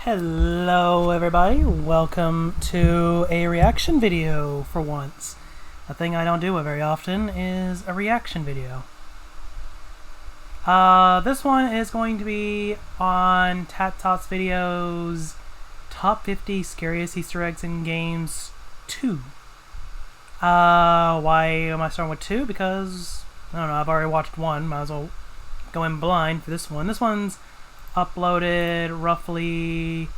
Hello everybody, welcome to a reaction video for once. A thing I don't do very often is a reaction video. This one is going to be on Tats videos Top 50 Scariest Easter Eggs in Games 2. Why am I starting with 2? Because, I don't know, I've already watched 1, might as well go in blind for this one. This one's uploaded roughly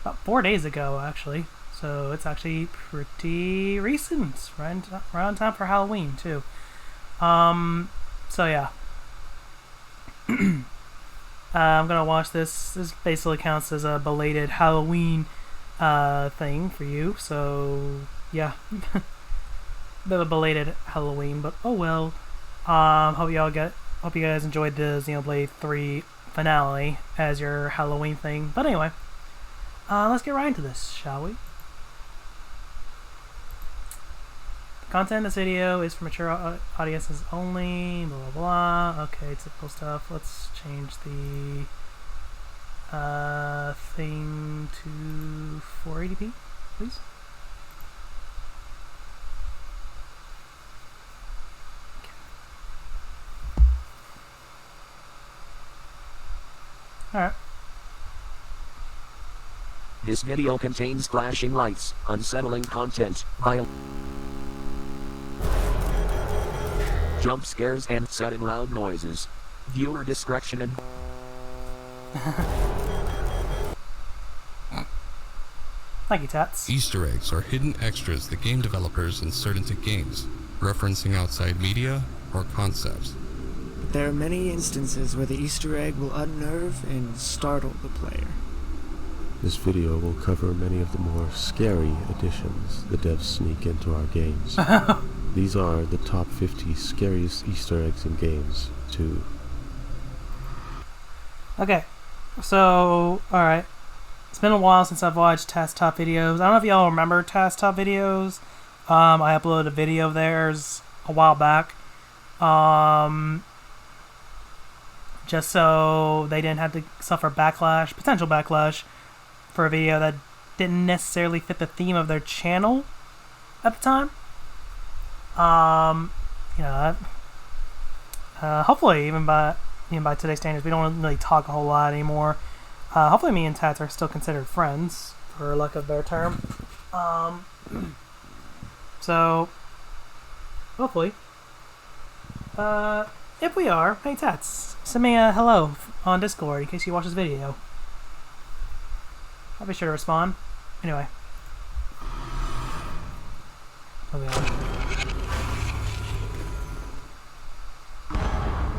about 4 days ago, actually. So it's actually pretty recent, right around time for Halloween too. So yeah, I'm gonna watch this. This basically counts as a belated Halloween thing for you. So yeah, bit of a belated Halloween, but oh well. Hope you guys enjoyed the Xenoblade 3 finale as your Halloween thing. But anyway, let's get right into this, shall we? The content of this video is for mature audiences only, blah blah blah. Okay, typical stuff. Let's change the thing to 480p, please. Alright. This video contains flashing lights, unsettling content, violent jump scares, and sudden loud noises. Viewer discretion and Thank you, Tats. Easter eggs are hidden extras that game developers insert into games, referencing outside media or concepts. But there are many instances where the Easter egg will unnerve and startle the player. This video will cover many of the more scary additions the devs sneak into our games. These are the top 50 scariest Easter eggs in games, too. Okay, so, alright. It's been a while since I've watched Tats Top videos. I don't know if y'all remember Tats Top videos. I uploaded a video of theirs a while back. Just so they didn't have to suffer backlash, potential backlash, for a video that didn't necessarily fit the theme of their channel at the time. You know, hopefully even by today's standards, we don't really talk a whole lot anymore. Hopefully me and Tats are still considered friends, for lack of a better term. So, hopefully. If we are, hey Tats, send me a hello on Discord in case you watch this video. I'll be sure to respond. Anyway. Moving on.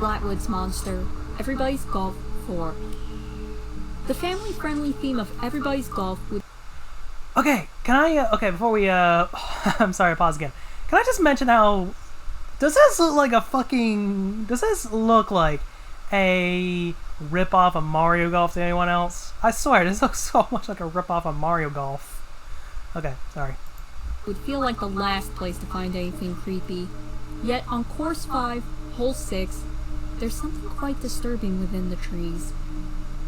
Flatwoods Monster, Everybody's Golf 4. The family-friendly theme of Everybody's Golf would... Okay, can I, okay, before we, I'm sorry, pause again. Can I just mention how, does this look like a fucking, does this look like a rip-off of Mario Golf to anyone else? I swear, this looks so much like a rip-off of Mario Golf. Okay, sorry. would feel like the last place to find anything creepy. Yet on course 5, hole 6, there's something quite disturbing within the trees.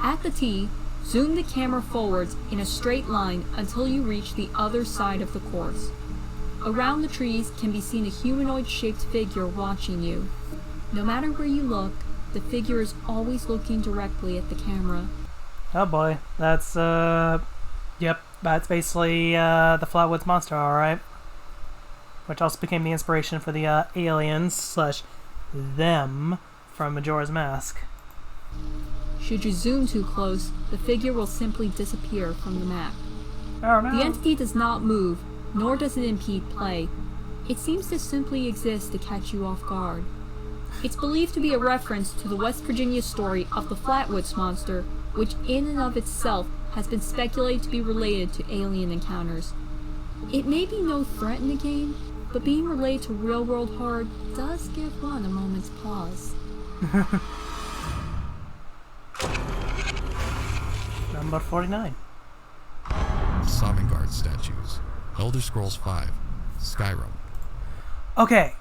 At the tee, zoom the camera forwards in a straight line until you reach the other side of the course. Around the trees can be seen a humanoid-shaped figure watching you. No matter where you look, the figure is always looking directly at the camera. Oh boy, that's, yep, that's basically, the Flatwoods Monster, alright. Which also became the inspiration for the, aliens / them from Majora's Mask. Should you zoom too close, the figure will simply disappear from the map. Oh no. The entity does not move, nor does it impede play. It seems to simply exist to catch you off guard. It's believed to be a reference to the West Virginia story of the Flatwoods Monster, which in and of itself has been speculated to be related to alien encounters. It may be no threat in the game, but being related to real-world horror does give one a moment's pause. Number 49. Sovngarde statues. Elder Scrolls V. Skyrim. Okay.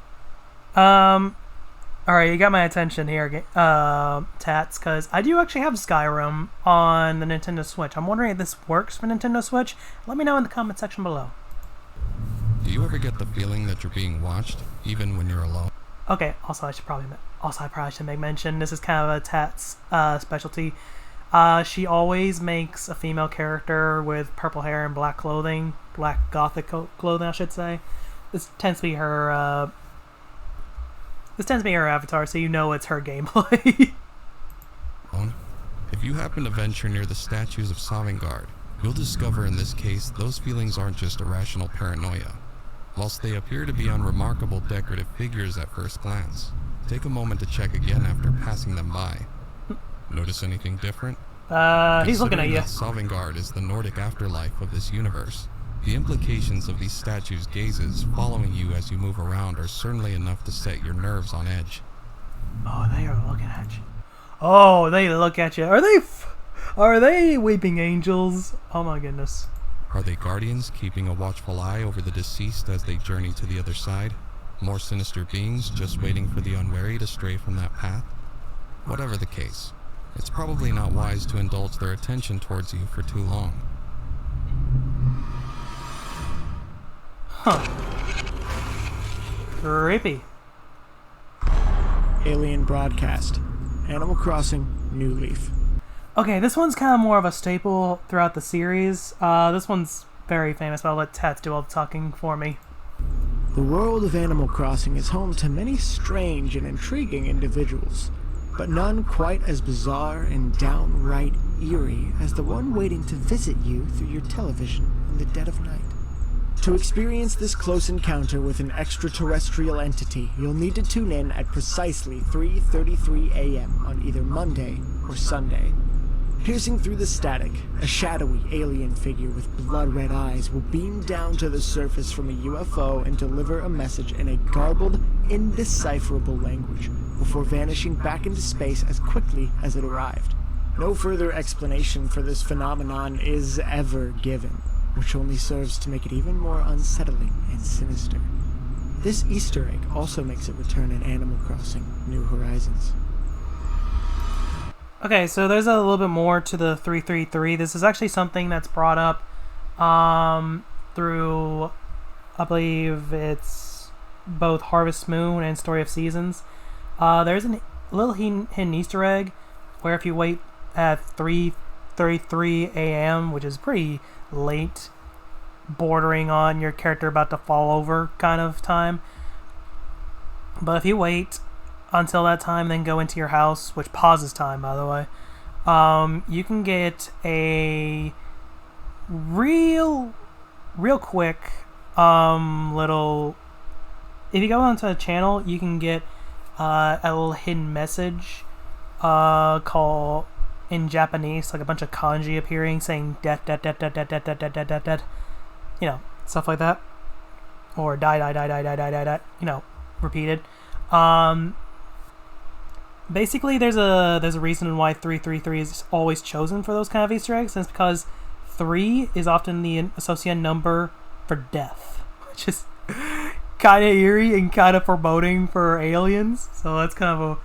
Alright, you got my attention here, Tats, because I do actually have Skyrim on the Nintendo Switch. I'm wondering if this works for Nintendo Switch. Let me know in the comment section below. Do you ever get the feeling that you're being watched, even when you're alone? Okay, I probably should make mention, this is kind of a Tats specialty. She always makes a female character with purple hair and black clothing, black gothic clothing, I should say. This tends to be her avatar, so you know it's her gameplay. If you happen to venture near the statues of Sovngarde, you'll discover in this case those feelings aren't just irrational paranoia. Whilst they appear to be unremarkable decorative figures at first glance, take a moment to check again after passing them by. Notice anything different? He's looking at you. Sovngarde is the Nordic afterlife of this universe. The implications of these statues' gazes following you as you move around are certainly enough to set your nerves on edge. Oh, they are looking at you. Oh, they look at you. Are they weeping angels? Oh my goodness. Are they guardians keeping a watchful eye over the deceased as they journey to the other side? More sinister beings just waiting for the unwary to stray from that path? Whatever the case, it's probably not wise to indulge their attention towards you for too long. Huh. Creepy. Alien broadcast. Animal Crossing, New Leaf. Okay, this one's kind of more of a staple throughout the series. This one's very famous, but I'll let Tats do all the talking for me. The world of Animal Crossing is home to many strange and intriguing individuals, but none quite as bizarre and downright eerie as the one waiting to visit you through your television in the dead of night. To experience this close encounter with an extraterrestrial entity, you'll need to tune in at precisely 3:33 a.m. on either Monday or Sunday. Piercing through the static, a shadowy alien figure with blood-red eyes will beam down to the surface from a UFO and deliver a message in a garbled, indecipherable language, before vanishing back into space as quickly as it arrived. No further explanation for this phenomenon is ever given, which only serves to make it even more unsettling and sinister. This Easter egg also makes a return in Animal Crossing: New Horizons. Okay, so there's a little bit more to the 333. This is actually something that's brought up through, I believe it's both Harvest Moon and Story of Seasons. There's a little hidden Easter egg where if you wait at 3:33 a.m., which is pretty late, bordering on your character about to fall over kind of time, but if you wait until that time, then go into your house, which pauses time, by the way, you can get a real quick little, if you go onto a channel, you can get a little hidden message called, in Japanese, like a bunch of kanji appearing saying death, death, death, death, death, death, death, death, death, death, death, you know, stuff like that, or die, die, die, die, die, die, die, die, you know, repeated. Basically, there's a reason why 333 is always chosen for those kind of Easter eggs, and it's because 3 is often the associated number for death, which is kind of eerie and kind of foreboding for aliens. So that's kind of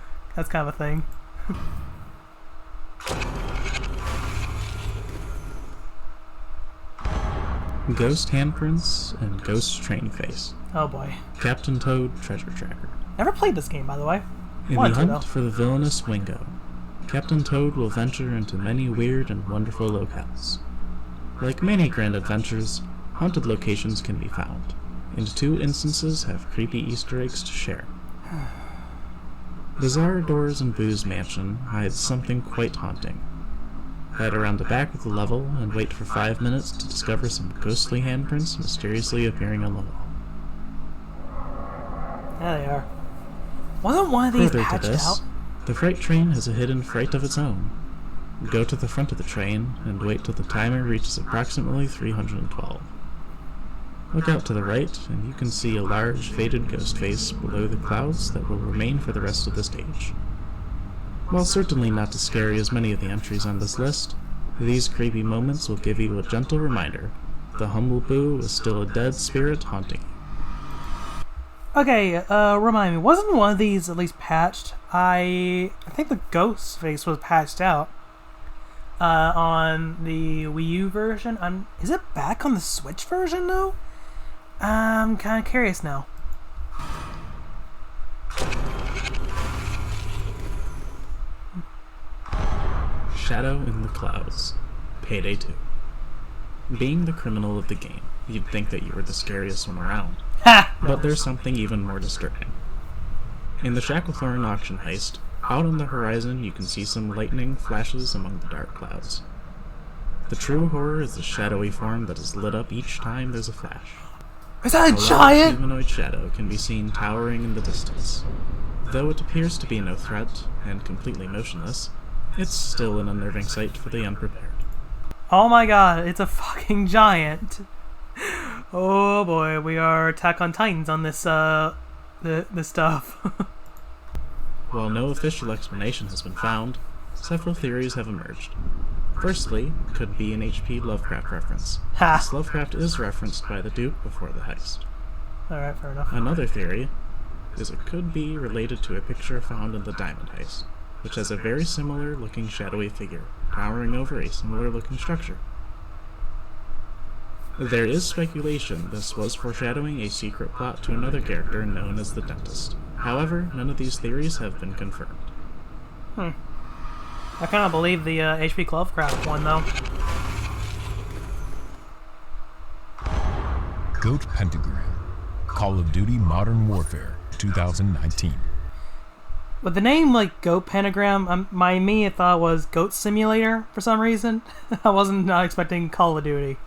a thing. Ghost Handprints and Ghost Train Face. Oh boy. Captain Toad Treasure Tracker. Never played this game, by the way. In the hunt for the villainous Wingo, Captain Toad will venture into many weird and wonderful locales. Like many grand adventures, haunted locations can be found, and 2 instances have creepy Easter eggs to share. Bizarre Doors and Boo's mansion hides something quite haunting. Head around the back of the level and wait for 5 minutes to discover some ghostly handprints mysteriously appearing on the wall. There they are. Wasn't one of these Further to patched this, out? the freight train has a hidden fright of its own. Go to the front of the train and wait till the timer reaches approximately 312. Look out to the right and you can see a large faded ghost face below the clouds that will remain for the rest of the stage. While certainly not as scary as many of the entries on this list, these creepy moments will give you a gentle reminder the humble Boo is still a dead spirit haunting you. Okay, remind me, wasn't one of these at least patched? I think the ghost face was patched out on the Wii U version. Is it back on the Switch version though? I'm kind of curious now. Shadow in the Clouds. Payday 2. Being the criminal of the game, you'd think that you were the scariest one around. Ha! But there's something even more disturbing. In the Shacklethorne auction heist, out on the horizon you can see some lightning flashes among the dark clouds. The true horror is the shadowy form that is lit up each time there's a flash. Is that a large giant? humanoid shadow can be seen towering in the distance. Though it appears to be no threat and completely motionless, it's still an unnerving sight for the unprepared. Oh my god, it's a fucking giant. Oh boy, we are Attack on Titans on this, this stuff. While no official explanation has been found, several theories have emerged. Firstly, could be an H.P. Lovecraft reference, Ha! as Lovecraft is referenced by the Duke before the heist. Alright, fair enough. Another theory is it could be related to a picture found in the Diamond Heist, which has a very similar looking shadowy figure, towering over a similar looking structure. There is speculation this was foreshadowing a secret plot to another character known as the Dentist. However, none of these theories have been confirmed. I kind of believe the H.P. Lovecraft one, though. Goat Pentagram. Call of Duty Modern Warfare 2019. With the name, like, Goat Pentagram, my immediate thought was Goat Simulator, for some reason. I wasn't not expecting Call of Duty.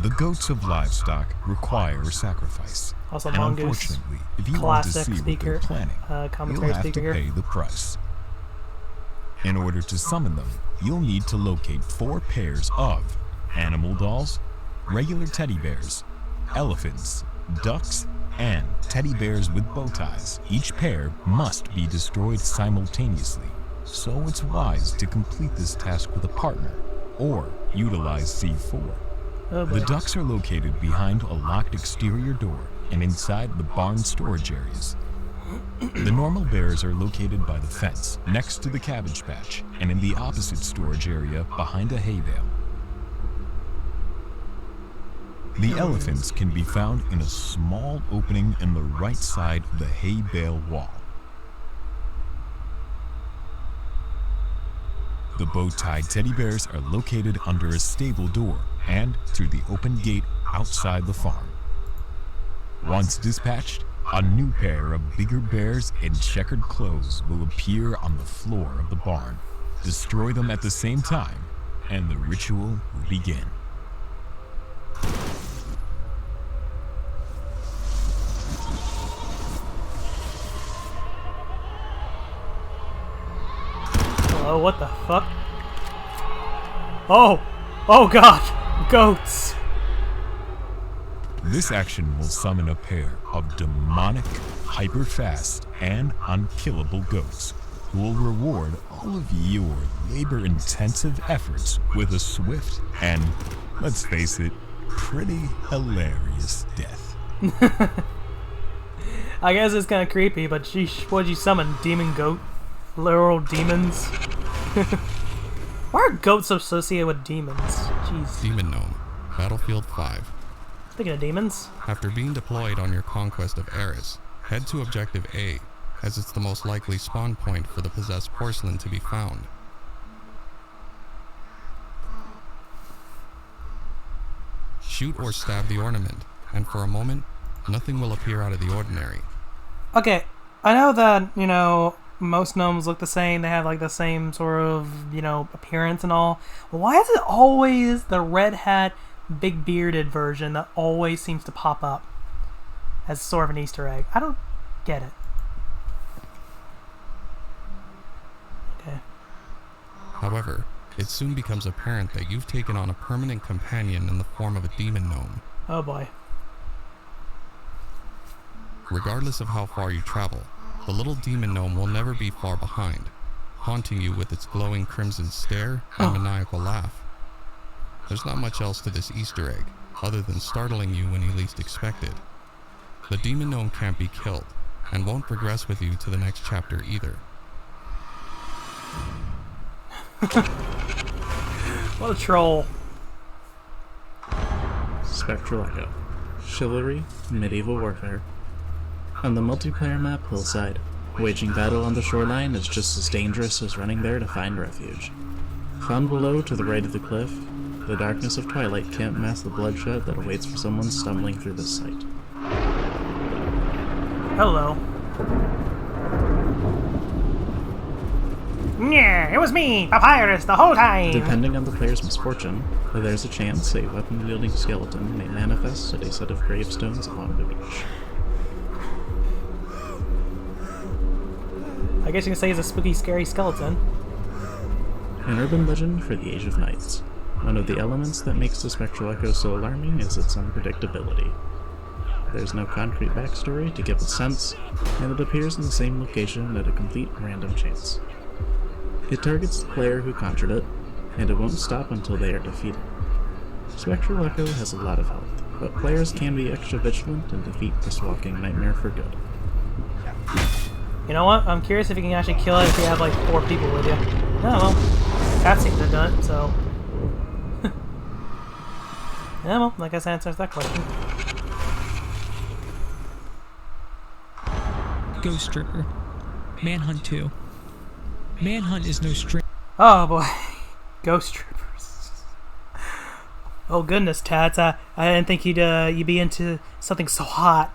The goats of livestock require sacrifice. Also, And Mongoose, unfortunately, if you want to classic see what speaker, they're planning, commentary you'll have speaker to here. pay the price. In order to summon them, you'll need to locate 4 pairs of animal dolls, regular teddy bears, elephants, ducks, and teddy bears with bow ties. Each pair must be destroyed simultaneously, so it's wise to complete this task with a partner, or utilize C4. Oh boy. The ducks are located behind a locked exterior door and inside the barn storage areas. The normal bears are located by the fence, next to the cabbage patch, and in the opposite storage area behind a hay bale. The elephants can be found in a small opening in the right side of the hay bale wall. The bow-tied teddy bears are located under a stable door and through the open gate outside the farm. Once dispatched, a new pair of bigger bears in checkered clothes will appear on the floor of the barn. Destroy them at the same time, and the ritual will begin. Hello, what the fuck? Oh! Oh god! Goats! This action will summon a pair of demonic, hyper-fast, and unkillable goats who will reward all of your labor-intensive efforts with a swift and, let's face it, pretty hilarious death. I guess it's kind of creepy, but sheesh, what'd you summon? Demon goat? Literal demons? Why are goats associated with demons? Jeez. Demon Gnome, Battlefield 5. Speaking of demons, After being deployed on your conquest of Eris, head to Objective A, as it's the most likely spawn point for the possessed porcelain to be found. Shoot or stab the ornament, and for a moment, nothing will appear out of the ordinary. okay, I know that, you know, most gnomes look the same, they have like the same sort of, you know, appearance and all. But why is it always the red hat, big bearded version that always seems to pop up as sort of an Easter egg? I don't get it. Okay. However, it soon becomes apparent that you've taken on a permanent companion in the form of a demon gnome. Oh boy. Regardless of how far you travel, the little demon gnome will never be far behind, haunting you with its glowing crimson stare and maniacal laugh. There's not much else to this Easter egg, other than startling you when you least expect it. The demon gnome can't be killed, and won't progress with you to the next chapter either. What a troll. Spectral Echo. Chivalry, Medieval Warfare. On the multiplayer map Hillside, waging battle on the shoreline is just as dangerous as running there to find refuge. Found below to the right of the cliff, the darkness of twilight can't mask the bloodshed that awaits for someone stumbling through this site. Hello. Yeah, it was me, Papyrus, the whole time! Depending on the player's misfortune, there's a chance a weapon-wielding skeleton may manifest at a set of gravestones along the beach. I guess you can say he's a spooky, scary skeleton. An urban legend for the Age of Knights. One of the elements that makes the Spectral Echo so alarming is its unpredictability. There's no concrete backstory to give it sense, and it appears in the same location at a complete random chance. It targets the player who conjured it, and it won't stop until they are defeated. Spectral Echo has a lot of health, but players can be extra vigilant and defeat this walking nightmare for good. You know what? I'm curious if you can actually kill it if you have like 4 people with you. Oh well, that seems to have done it, so... yeah, well, I guess that answers that question. Ghost Stripper. Manhunt 2. Manhunt is no stranger. Oh boy. Ghost Troopers. Oh goodness, Tats. I didn't think you'd be into something so hot.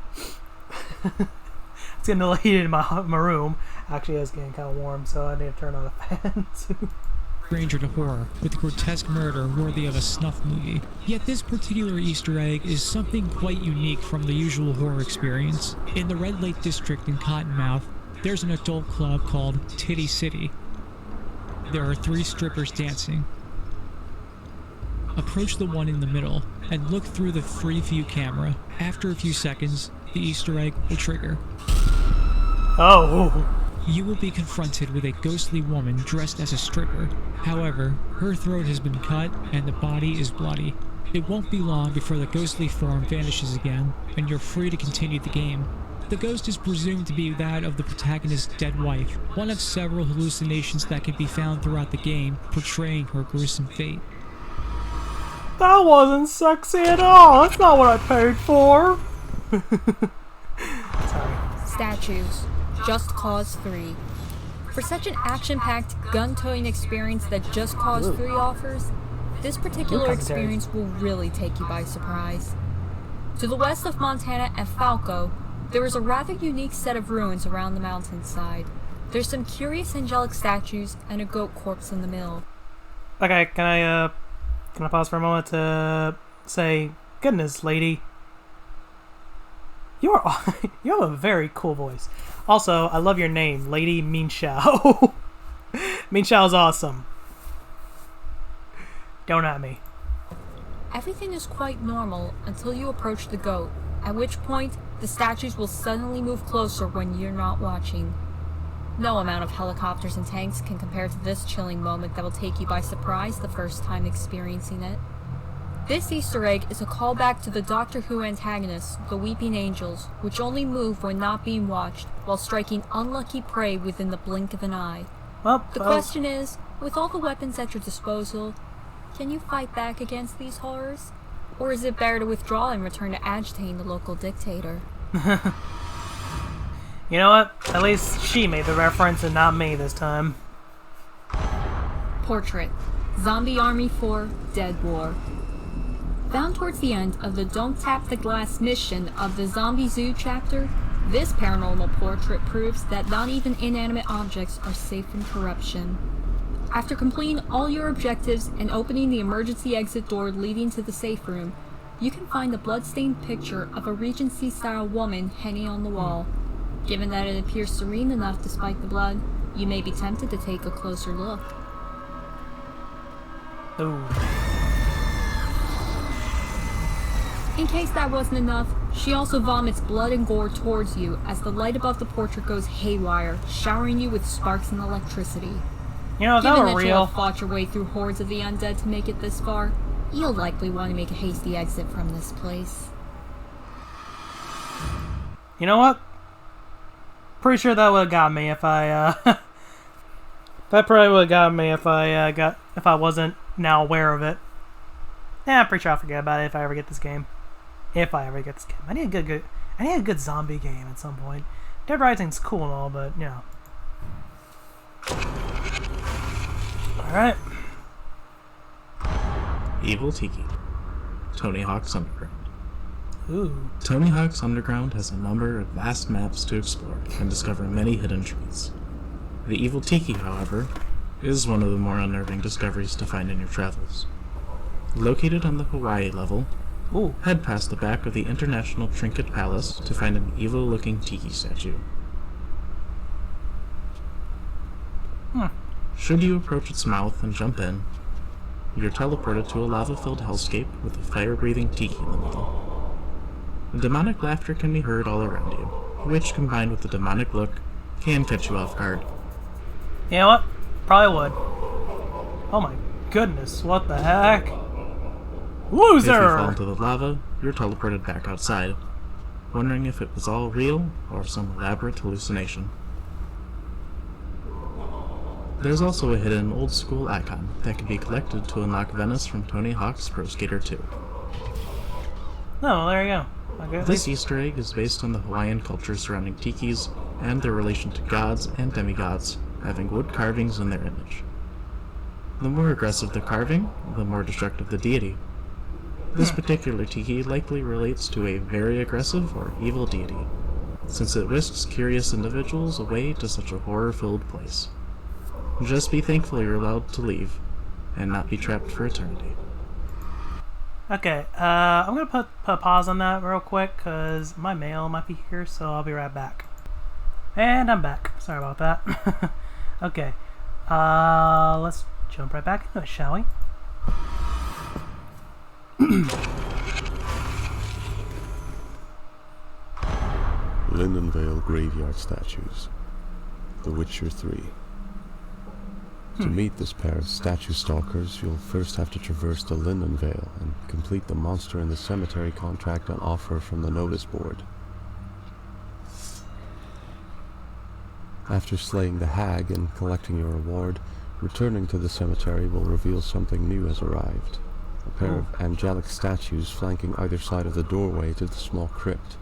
It's getting a little heated in my room. Actually, it's getting kind of warm, so I need to turn on the fan too. Stranger to horror, with grotesque murder worthy of a snuff movie. Yet this particular Easter egg is something quite unique from the usual horror experience. In the Red Lake District in Cottonmouth, there's an adult club called Titty City. There are 3 strippers dancing. Approach the one in the middle and look through the free view camera. After a few seconds, the Easter egg will trigger. Oh. You will be confronted with a ghostly woman dressed as a stripper. However, her throat has been cut and the body is bloody. It won't be long before the ghostly form vanishes again, and you're free to continue the game. The ghost is presumed to be that of the protagonist's dead wife, one of several hallucinations that can be found throughout the game, portraying her gruesome fate. That wasn't sexy at all. That's not what I paid for. Sorry. Statues. Just Cause 3. For such an action-packed, gun-toting experience that Just Cause 3 offers, this particular experience will really take you by surprise. To the west of Montana at Falco, there is a rather unique set of ruins around the mountainside. There's some curious angelic statues and a goat corpse in the middle. Okay, can I pause for a moment to say, goodness, lady, you have a very cool voice. Also, I love your name, Lady Min Xiao. Min Xiao is awesome. Don't at me. Everything is quite normal until you approach the goat, at which point the statues will suddenly move closer when you're not watching. No amount of helicopters and tanks can compare to this chilling moment that will take you by surprise the first time experiencing it. This Easter egg is a callback to the Doctor Who antagonists, the Weeping Angels, which only move when not being watched, while striking unlucky prey within the blink of an eye. Well, the question is, with all the weapons at your disposal, can you fight back against these horrors? Or is it better to withdraw and return to agitating the local dictator? You know what? At least she made the reference and not me this time. Portrait. Zombie Army 4 Dead War. Found towards the end of the Don't Tap the Glass mission of the Zombie Zoo chapter, this paranormal portrait proves that not even inanimate objects are safe from corruption. After completing all your objectives and opening the emergency exit door leading to the safe room, you can find a bloodstained picture of a Regency-style woman hanging on the wall. Given that it appears serene enough despite the blood, you may be tempted to take a closer look. Ooh. In case that wasn't enough, she also vomits blood and gore towards you as the light above the portrait goes haywire, showering you with sparks and electricity. You know, if that Given were that real... you'll have fought your way through hordes of the undead to make it this far, you'll likely want to make a hasty exit from this place. You know what? Pretty sure that would have got me if I, that probably would have got me if I wasn't now aware of it. Yeah, I'm pretty sure I'll forget about it if I ever get this game. If I ever get this game. I need a good zombie game at some point. Dead Rising's cool and all, but, you know. Alright. Evil Tiki. Tony Hawk's Underground. Ooh. Tony Hawk's Underground has a number of vast maps to explore and discover many hidden trees. The Evil Tiki, however, is one of the more unnerving discoveries to find in your travels. Located on the Hawaii level, Ooh. head past the back of the International Trinket Palace to find an evil-looking tiki statue. Should you approach its mouth and jump in, you're teleported to a lava-filled hellscape with a fire-breathing tiki in the middle. The demonic laughter can be heard all around you, which, combined with the demonic look, can catch you off guard. You know what? Probably would. Oh my goodness, what the heck? Loser! If you fall into the lava, you're teleported back outside, wondering if it was all real or some elaborate hallucination. There's also a hidden old-school icon that can be collected to unlock Venice from Tony Hawk's Pro Skater 2. Oh, well, there you go. Okay, This Easter egg is based on the Hawaiian culture surrounding tikis and their relation to gods and demigods having wood carvings in their image. The more aggressive the carving, the more destructive the deity. This particular tiki likely relates to a very aggressive or evil deity, since it whisks curious individuals away to such a horror-filled place. Just be thankful you're allowed to leave, and not be trapped for eternity. Okay, I'm gonna put a pause on that real quick, because my mail might be here, so I'll be right back. And I'm back. Sorry about that. Okay, let's jump right back into it, shall we? Lindenvale Graveyard Statues. The Witcher 3. To meet this pair of statue stalkers, you'll first have to traverse the Lindenvale and complete the Monster in the Cemetery contract on offer from the notice board. After slaying the hag and collecting your reward, returning to the cemetery will reveal something new has arrived. A pair of angelic statues flanking either side of the doorway to the small crypt.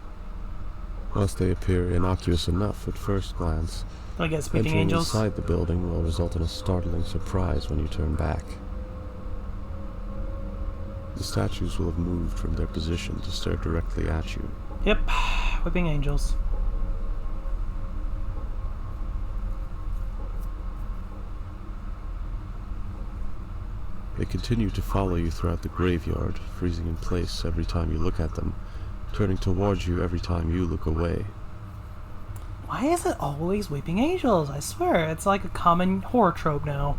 Whilst they appear innocuous enough at first glance, I guess speaking entering angels. inside the building will result in a startling surprise when you turn back. The statues will have moved from their position to stare directly at you. Yep, whipping angels. They continue to follow you throughout the graveyard, freezing in place every time you look at them, turning towards you every time you look away. Why is it always weeping angels? I swear, it's like a common horror trope now.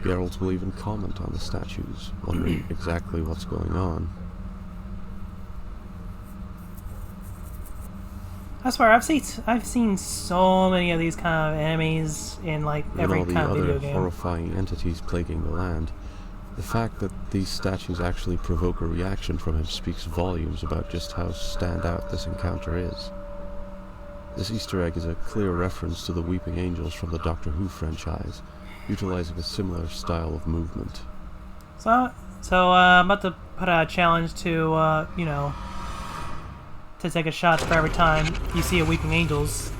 Geralt will even comment on the statues, wondering exactly what's going on. I swear, I've seen so many of these kind of enemies in like every And kind all of the video other game. horrifying entities plaguing the land. The fact that these statues actually provoke a reaction from him speaks volumes about just how standout this encounter is. This Easter egg is a clear reference to the Weeping Angels from the Doctor Who franchise, utilizing a similar style of movement. So I'm about to put a challenge to, to take a shot for every time you see a Weeping Angels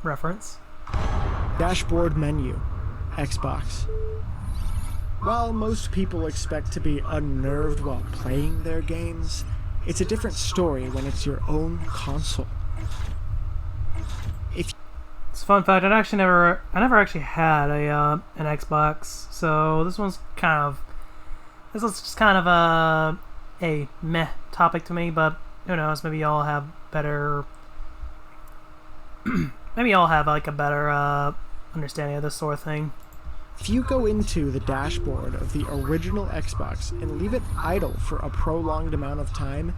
reference. Dashboard menu. Xbox. While most people expect to be unnerved while playing their games, it's a different story when it's your own console. It's a fun fact. I never actually had an Xbox, so this was just kind of a meh topic to me. But who knows? Maybe y'all have better. Maybe y'all have like a better understanding of this sort of thing. If you go into the dashboard of the original Xbox and leave it idle for a prolonged amount of time,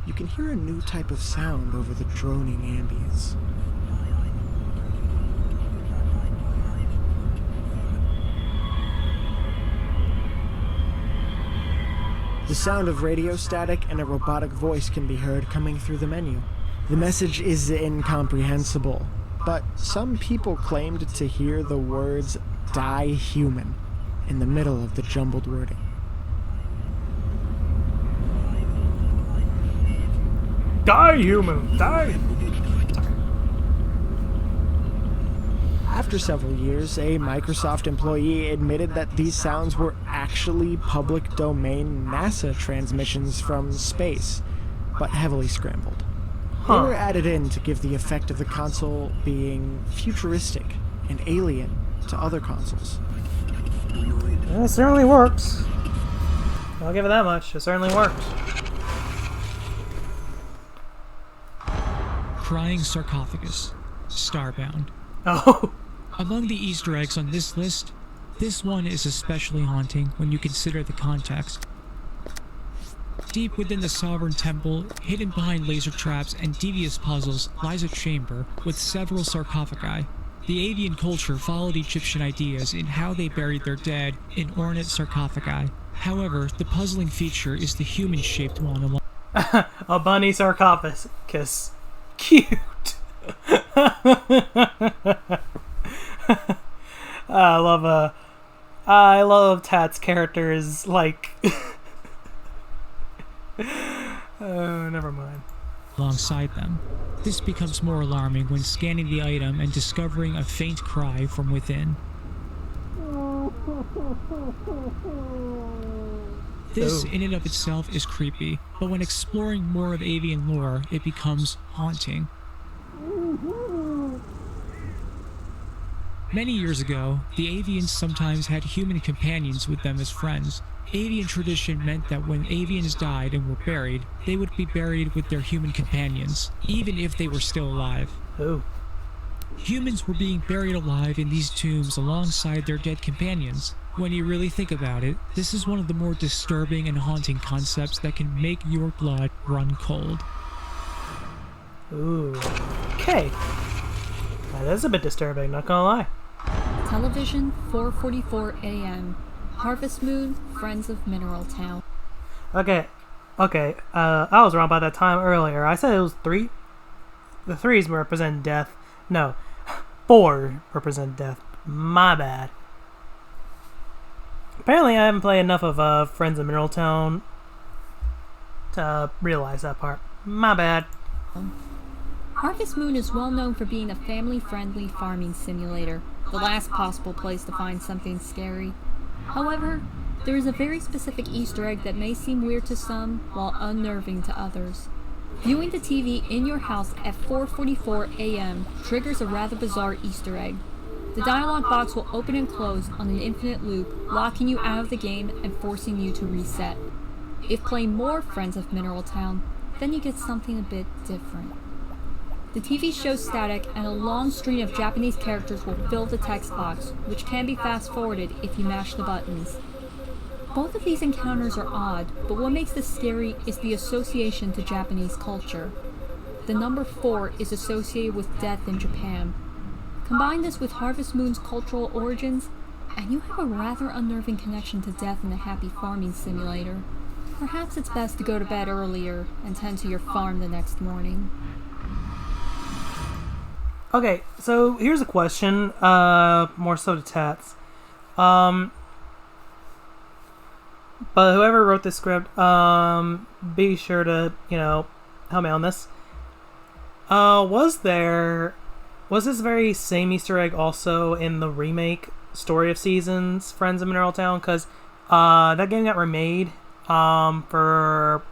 you can hear a new type of sound over the droning ambience. The sound of radio static and a robotic voice can be heard coming through the menu. The message is incomprehensible, but some people claimed to hear the words "die human" in the middle of the jumbled wording. Die, human! Die! After several years, a Microsoft employee admitted that these sounds were actually public domain NASA transmissions from space, but heavily scrambled. They were added in to give the effect of the console being futuristic and alien to other consoles. It certainly works. I'll give it that much. It certainly works. Crying sarcophagus. Starbound. Oh. Among the Easter eggs on this list, this one is especially haunting when you consider the context. Deep within the Sovereign Temple, hidden behind laser traps and devious puzzles, lies a chamber with several sarcophagi. The avian culture followed Egyptian ideas in how they buried their dead in ornate sarcophagi. However, the puzzling feature is the human-shaped one along. A bunny sarcophagus. Cute. I love Tats' characters, like... Oh, never mind. Alongside them. This becomes more alarming when scanning the item and discovering a faint cry from within. This in and of itself is creepy, but when exploring more of avian lore, it becomes haunting. Many years ago, the avians sometimes had human companions with them as friends. Avian tradition meant that when avians died and were buried, they would be buried with their human companions, even if they were still alive. Oh. Humans were being buried alive in these tombs alongside their dead companions. When you really think about it, this is one of the more disturbing and haunting concepts that can make your blood run cold. Ooh. Okay. That is a bit disturbing, not gonna lie. Television, 4:44 a.m. Harvest Moon, Friends of Mineral Town. Okay. I was wrong about that time earlier. I said it was 3. The 3s represent death. No. 4 represent death. My bad. Apparently I haven't played enough of Friends of Mineral Town to realize that part. My bad. Harvest Moon is well known for being a family-friendly farming simulator, the last possible place to find something scary. However, there is a very specific Easter egg that may seem weird to some, while unnerving to others. Viewing the TV in your house at 4:44 a.m. triggers a rather bizarre Easter egg. The dialog box will open and close on an infinite loop, locking you out of the game and forcing you to reset. If playing more Friends of Mineral Town, then you get something a bit different. The TV shows static and a long string of Japanese characters will fill the text box, which can be fast-forwarded if you mash the buttons. Both of these encounters are odd, but what makes this scary is the association to Japanese culture. The number 4 is associated with death in Japan. Combine this with Harvest Moon's cultural origins, and you have a rather unnerving connection to death in a happy farming simulator. Perhaps it's best to go to bed earlier and tend to your farm the next morning. Okay, so here's a question, more so to Tats. But whoever wrote this script, be sure to, help me on this. Was this very same Easter egg also in the remake Story of Seasons, Friends of Mineral Town? Because that game got remade for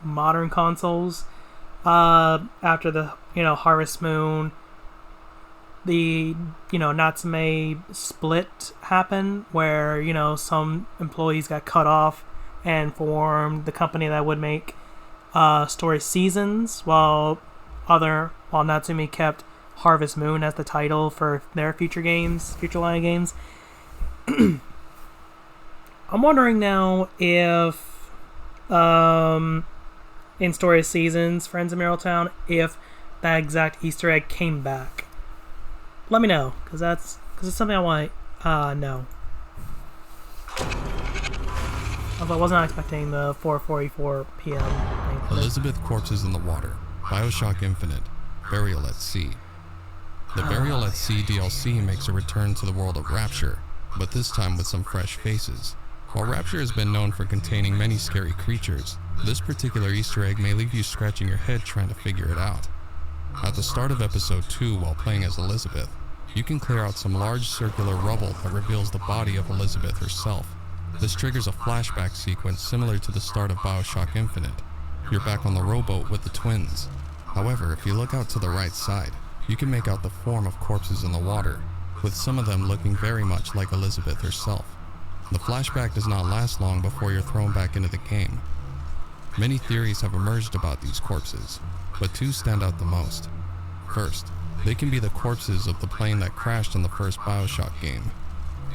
modern consoles after the, Harvest Moon, the, Natsume split happened where, some employees got cut off and formed the company that would make Story Seasons while Natsume kept Harvest Moon as the title for their future line of games. I'm wondering now if in Story of Seasons, Friends of Mineral Town, if that exact Easter egg came back. Let me know, because it's something I want to know. Although I was not expecting the 4:44 p.m. thing for this. Elizabeth Corpses in the Water, BioShock Infinite, Burial at Sea. The Burial at Sea DLC makes a return to the world of Rapture, but this time with some fresh faces. While Rapture has been known for containing many scary creatures, this particular Easter egg may leave you scratching your head trying to figure it out. At the start of episode 2, while playing as Elizabeth, you can clear out some large circular rubble that reveals the body of Elizabeth herself. This triggers a flashback sequence similar to the start of BioShock Infinite. You're back on the rowboat with the twins. However, if you look out to the right side, you can make out the form of corpses in the water, with some of them looking very much like Elizabeth herself. The flashback does not last long before you're thrown back into the game. Many theories have emerged about these corpses, but 2 stand out the most. First, they can be the corpses of the plane that crashed in the first BioShock game.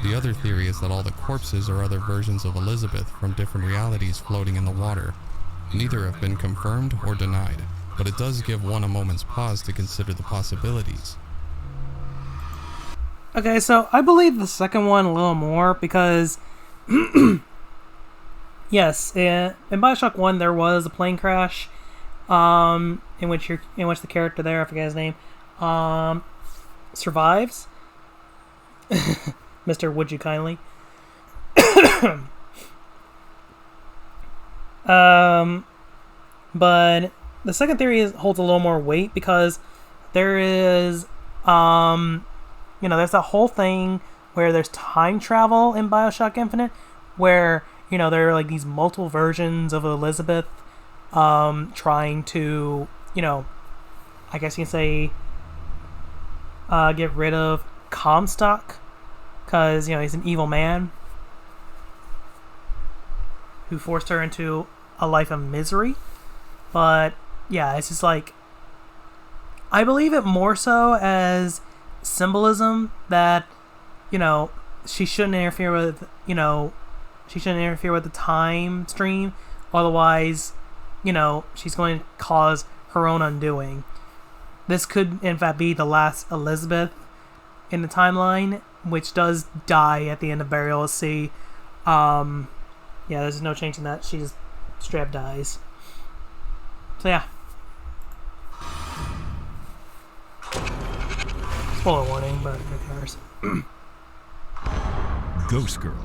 The other theory is that all the corpses are other versions of Elizabeth from different realities floating in the water. Neither have been confirmed or denied, but it does give one a moment's pause to consider the possibilities. Okay, so I believe the second one a little more because, yes, in BioShock 1 there was a plane crash, in which the character there, I forget his name, survives. Mr. Would You Kindly. But the second theory holds a little more weight because there is, there's that whole thing where there's time travel in BioShock Infinite, where, there are like these multiple versions of Elizabeth, trying to, I guess you can say, get rid of Comstock, because, he's an evil man who forced her into a life of misery. But, yeah, it's just like, I believe it more so as symbolism that, she shouldn't interfere with, the time stream, otherwise, she's going to cause her own undoing. This could, in fact, be the last Elizabeth in the timeline, which does die at the end of Burial at Sea. Yeah, there's no change in that. She just straight up dies. So, yeah. Spoiler warning, but who cares? Ghost Girl,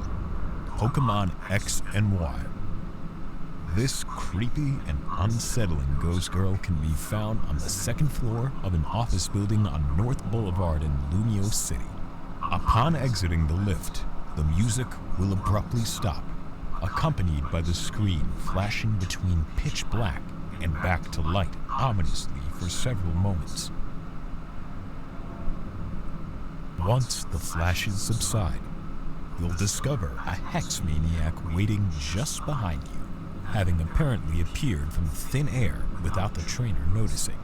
Pokemon X and Y. This creepy and unsettling ghost girl can be found on the second floor of an office building on North Boulevard in Lumio City. Upon exiting the lift, the music will abruptly stop, accompanied by the screen flashing between pitch black and back to light ominously for several moments. Once the flashes subside, you'll discover a hex maniac waiting just behind you, having apparently appeared from thin air without the trainer noticing.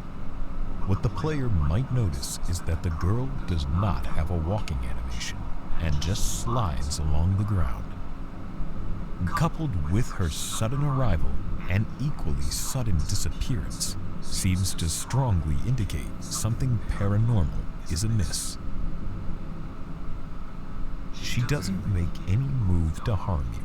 What the player might notice is that the girl does not have a walking animation and just slides along the ground. Coupled with her sudden arrival and equally sudden disappearance, seems to strongly indicate something paranormal is amiss. She doesn't make any move to harm you,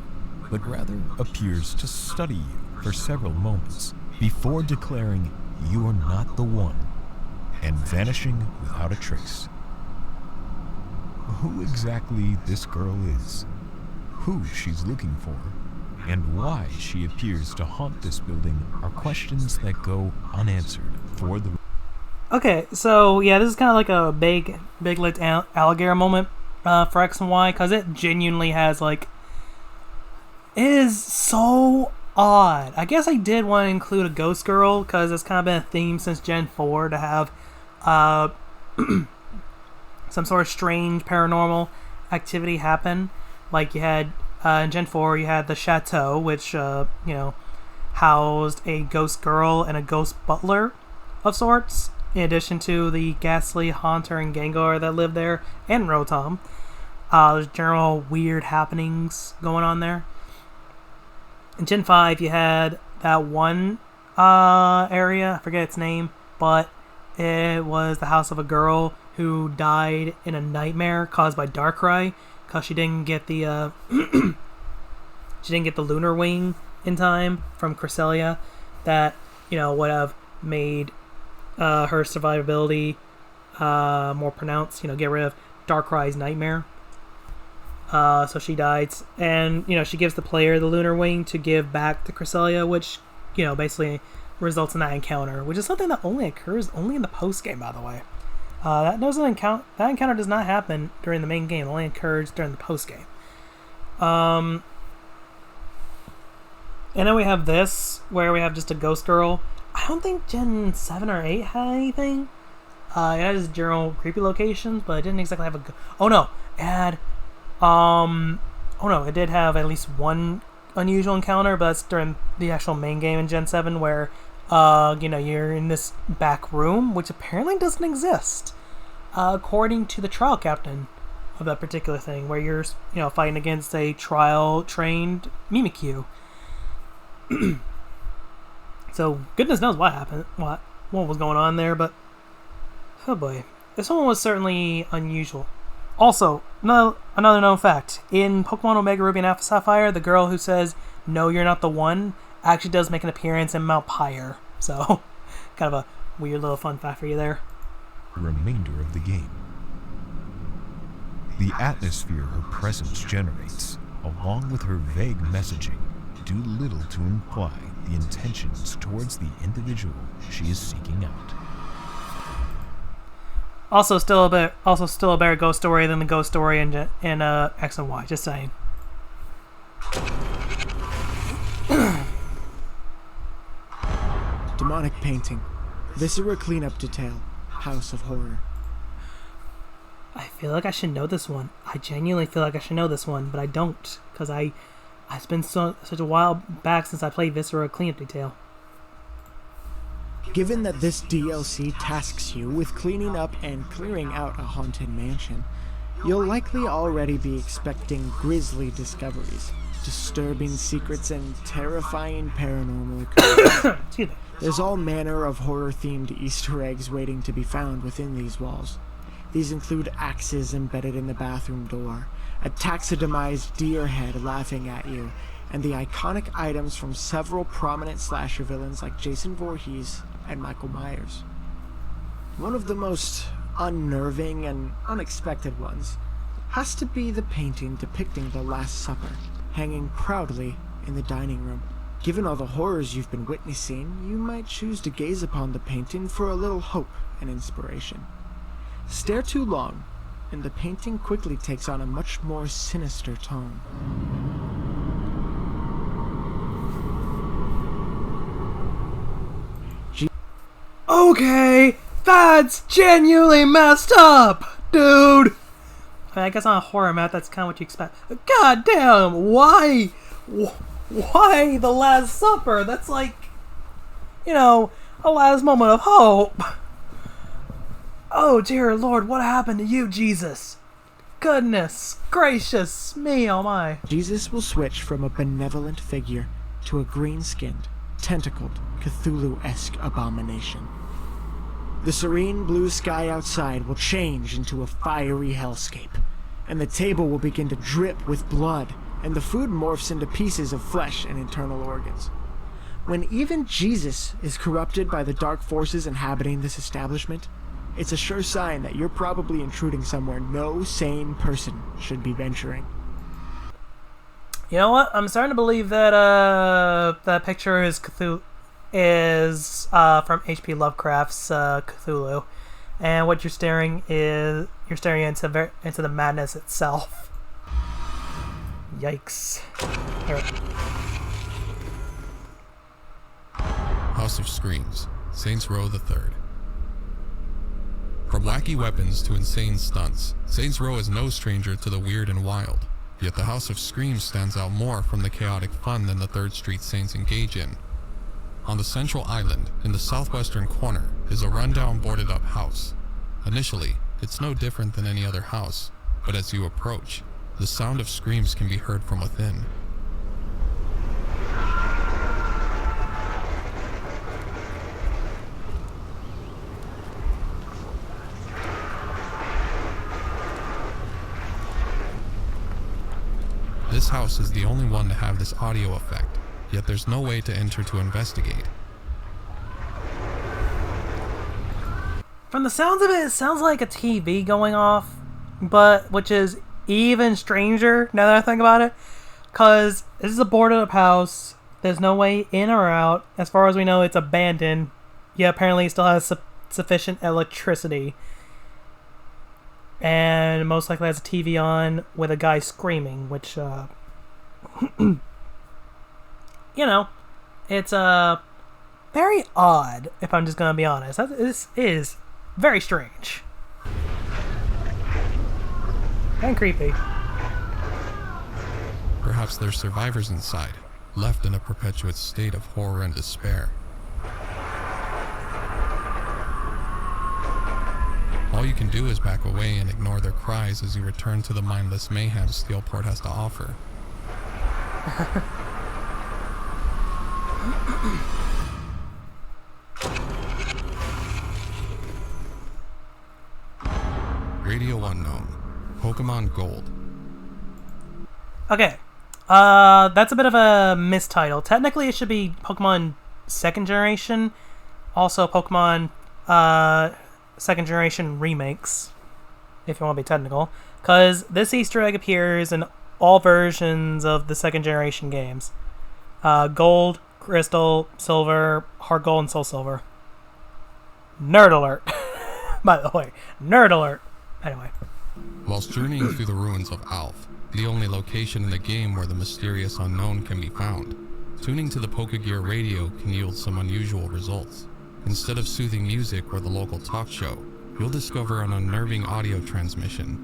but rather appears to study you for several moments before declaring you are not the one and vanishing without a trace. Who exactly this girl is, who she's looking for, and why she appears to haunt this building are questions that go unanswered for the... Okay, so yeah, this is kind of like a big lit alligator moment for X and Y, because it genuinely has, like, it is so odd. I guess I did want to include a ghost girl, because it's kind of been a theme since Gen 4 to have some sort of strange paranormal activity happen. Like you had in Gen 4, you had the Chateau, which housed a ghost girl and a ghost butler of sorts, in addition to the ghastly Haunter and Gengar that lived there, and Rotom. There's general weird happenings going on there. In Gen 5, you had that one area, I forget its name, but it was the house of a girl who died in a nightmare caused by Darkrai, because she didn't get the she didn't get the lunar wing in time from Cresselia that, would have made her survivability more pronounced. Get rid of Darkrai's nightmare. So she dies, and she gives the player the lunar wing to give back to Cresselia, which basically results in that encounter, which is something that only occurs in the post game, by the way. That encounter does not happen during the main game; it only occurs during the post game. And then we have this, where we have just a ghost girl. I don't think Gen 7 or 8 had anything. It had just general creepy locations, but it didn't exactly have a... Oh no! It had... it did have at least one unusual encounter, but that's during the actual main game in Gen 7, where, you're in this back room, which apparently doesn't exist, according to the trial captain of that particular thing, where you're, fighting against a trial-trained Mimikyu. So, goodness knows what happened, what was going on there, but, oh boy. This one was certainly unusual. Also, another known fact, in Pokemon Omega Ruby and Alpha Sapphire, the girl who says, "No, you're not the one," actually does make an appearance in Mount Pyre. So, kind of a weird little fun fact for you there. The remainder of the game. The atmosphere her presence generates, along with her vague messaging, do little to imply the intentions towards the individual she is seeking out. Also, still a better ghost story than the ghost story in X and Y. Just saying. Demonic painting. Viscera cleanup detail. House of Horror. I feel like I should know this one. I genuinely feel like I should know this one, but I don't, because it's been such a while back since I played Viscera cleanup detail. Given that this DLC tasks you with cleaning up and clearing out a haunted mansion, you'll likely already be expecting grisly discoveries, disturbing secrets, and terrifying paranormal occurrences. Excuse me. There's all manner of horror-themed Easter eggs waiting to be found within these walls. These include axes embedded in the bathroom door, a taxidermized deer head laughing at you, and the iconic items from several prominent slasher villains like Jason Voorhees and Michael Myers. One of the most unnerving and unexpected ones has to be the painting depicting the Last Supper, hanging proudly in the dining room. Given all the horrors you've been witnessing, you might choose to gaze upon the painting for a little hope and inspiration. Stare too long, and the painting quickly takes on a much more sinister tone. Okay, that's genuinely messed up, dude. I guess on a horror map, that's kind of what you expect. God damn, why the Last Supper? That's like, a last moment of hope. Oh dear Lord, what happened to you, Jesus? Goodness gracious me, oh my. Jesus will switch from a benevolent figure to a green-skinned, tentacled, Cthulhu-esque abomination. The serene blue sky outside will change into a fiery hellscape, and the table will begin to drip with blood, and the food morphs into pieces of flesh and internal organs. When even Jesus is corrupted by the dark forces inhabiting this establishment, it's a sure sign that you're probably intruding somewhere no sane person should be venturing. You know what? I'm starting to believe that that picture is Cthulhu, from H.P. Lovecraft's Cthulhu, and what you're staring into the madness itself. Yikes! House of Screams, Saints Row the Third. From wacky weapons to insane stunts, Saints Row is no stranger to the weird and wild. Yet the House of Screams stands out more from the chaotic fun than the 3rd Street Saints engage in. On the central island, in the southwestern corner, is a rundown boarded-up house. Initially, it's no different than any other house, but as you approach, the sound of screams can be heard from within. This house is the only one to have this audio effect, yet there's no way to enter to investigate. From the sounds of it, it sounds like a TV going off, but which is even stranger now that I think about it, because this is a boarded up house. There's no way in or out. As far as we know, it's abandoned. Yeah, apparently it still has sufficient electricity. And most likely has a TV on with a guy screaming, which, you know, it's very odd, if I'm just going to be honest. This is very strange. And creepy. Perhaps there's survivors inside, left in a perpetuate state of horror and despair. All you can do is back away and ignore their cries as you return to the mindless mayhem Steelport has to offer. Radio Unknown, Pokemon Gold. Okay, that's a bit of a mistitle. Technically, it should be Pokemon Second Generation. Also, Pokemon Second Generation remakes, if you want to be technical, because this Easter egg appears in all versions of the Second Generation games. Gold, Crystal, Silver, Heart Gold, and Soul Silver. Nerd alert. By the way, nerd alert. Anyway. Whilst journeying through the ruins of Alph, the only location in the game where the mysterious unknown can be found, tuning to the Pokegear radio can yield some unusual results. Instead of soothing music or the local talk show, you'll discover an unnerving audio transmission.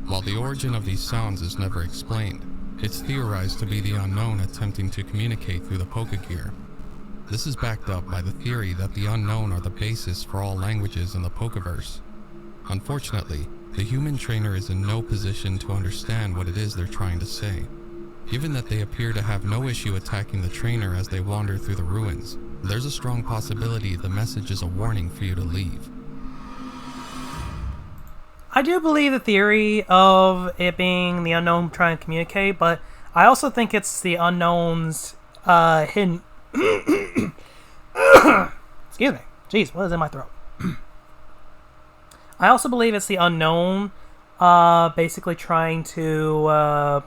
While the origin of these sounds is never explained, it's theorized to be the unknown attempting to communicate through the Pokegear. This is backed up by the theory that the unknown are the basis for all languages in the Pokeverse. Unfortunately, the human trainer is in no position to understand what it is they're trying to say. Given that they appear to have no issue attacking the trainer as they wander through the ruins, there's a strong possibility the message is a warning for you to leave. I do believe the theory of it being the unknown trying to communicate, but I also think it's the unknown's hidden... Excuse me. Jeez, what is in my throat? I also believe it's the unknown basically trying to... or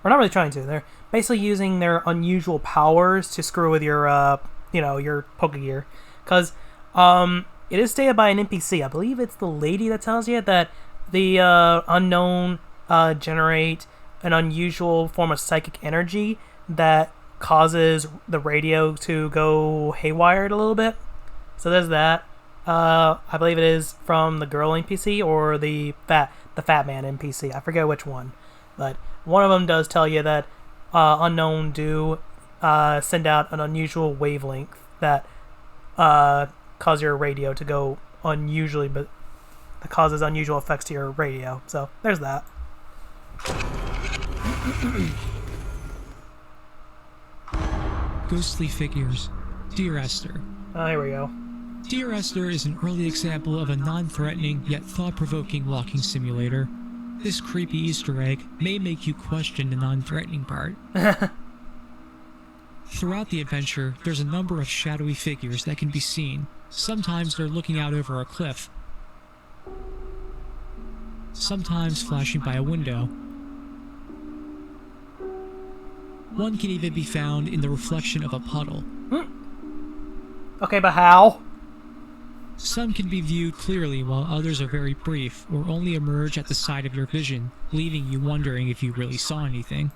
not really trying to. They're basically using their unusual powers to screw with your, your Pokegear. Because it is stated by an NPC. I believe it's the lady that tells you that the unknown generate an unusual form of psychic energy that causes the radio to go haywire a little bit. So there's that. I believe it is from the girl NPC or the fat man NPC. I forget which one, but one of them does tell you that unknown do send out an unusual wavelength that cause your radio to go unusually, but that causes unusual effects to your radio. So there's that. Ghostly figures. Dear Esther. Oh, here we go. Dear Esther is an early example of a non-threatening yet thought-provoking walking simulator. This creepy Easter egg may make you question the non-threatening part. Throughout the adventure, there's a number of shadowy figures that can be seen. Sometimes they're looking out over a cliff. Sometimes flashing by a window. One can even be found in the reflection of a puddle. Okay, but how? Some can be viewed clearly while others are very brief or only emerge at the side of your vision, leaving you wondering if you really saw anything.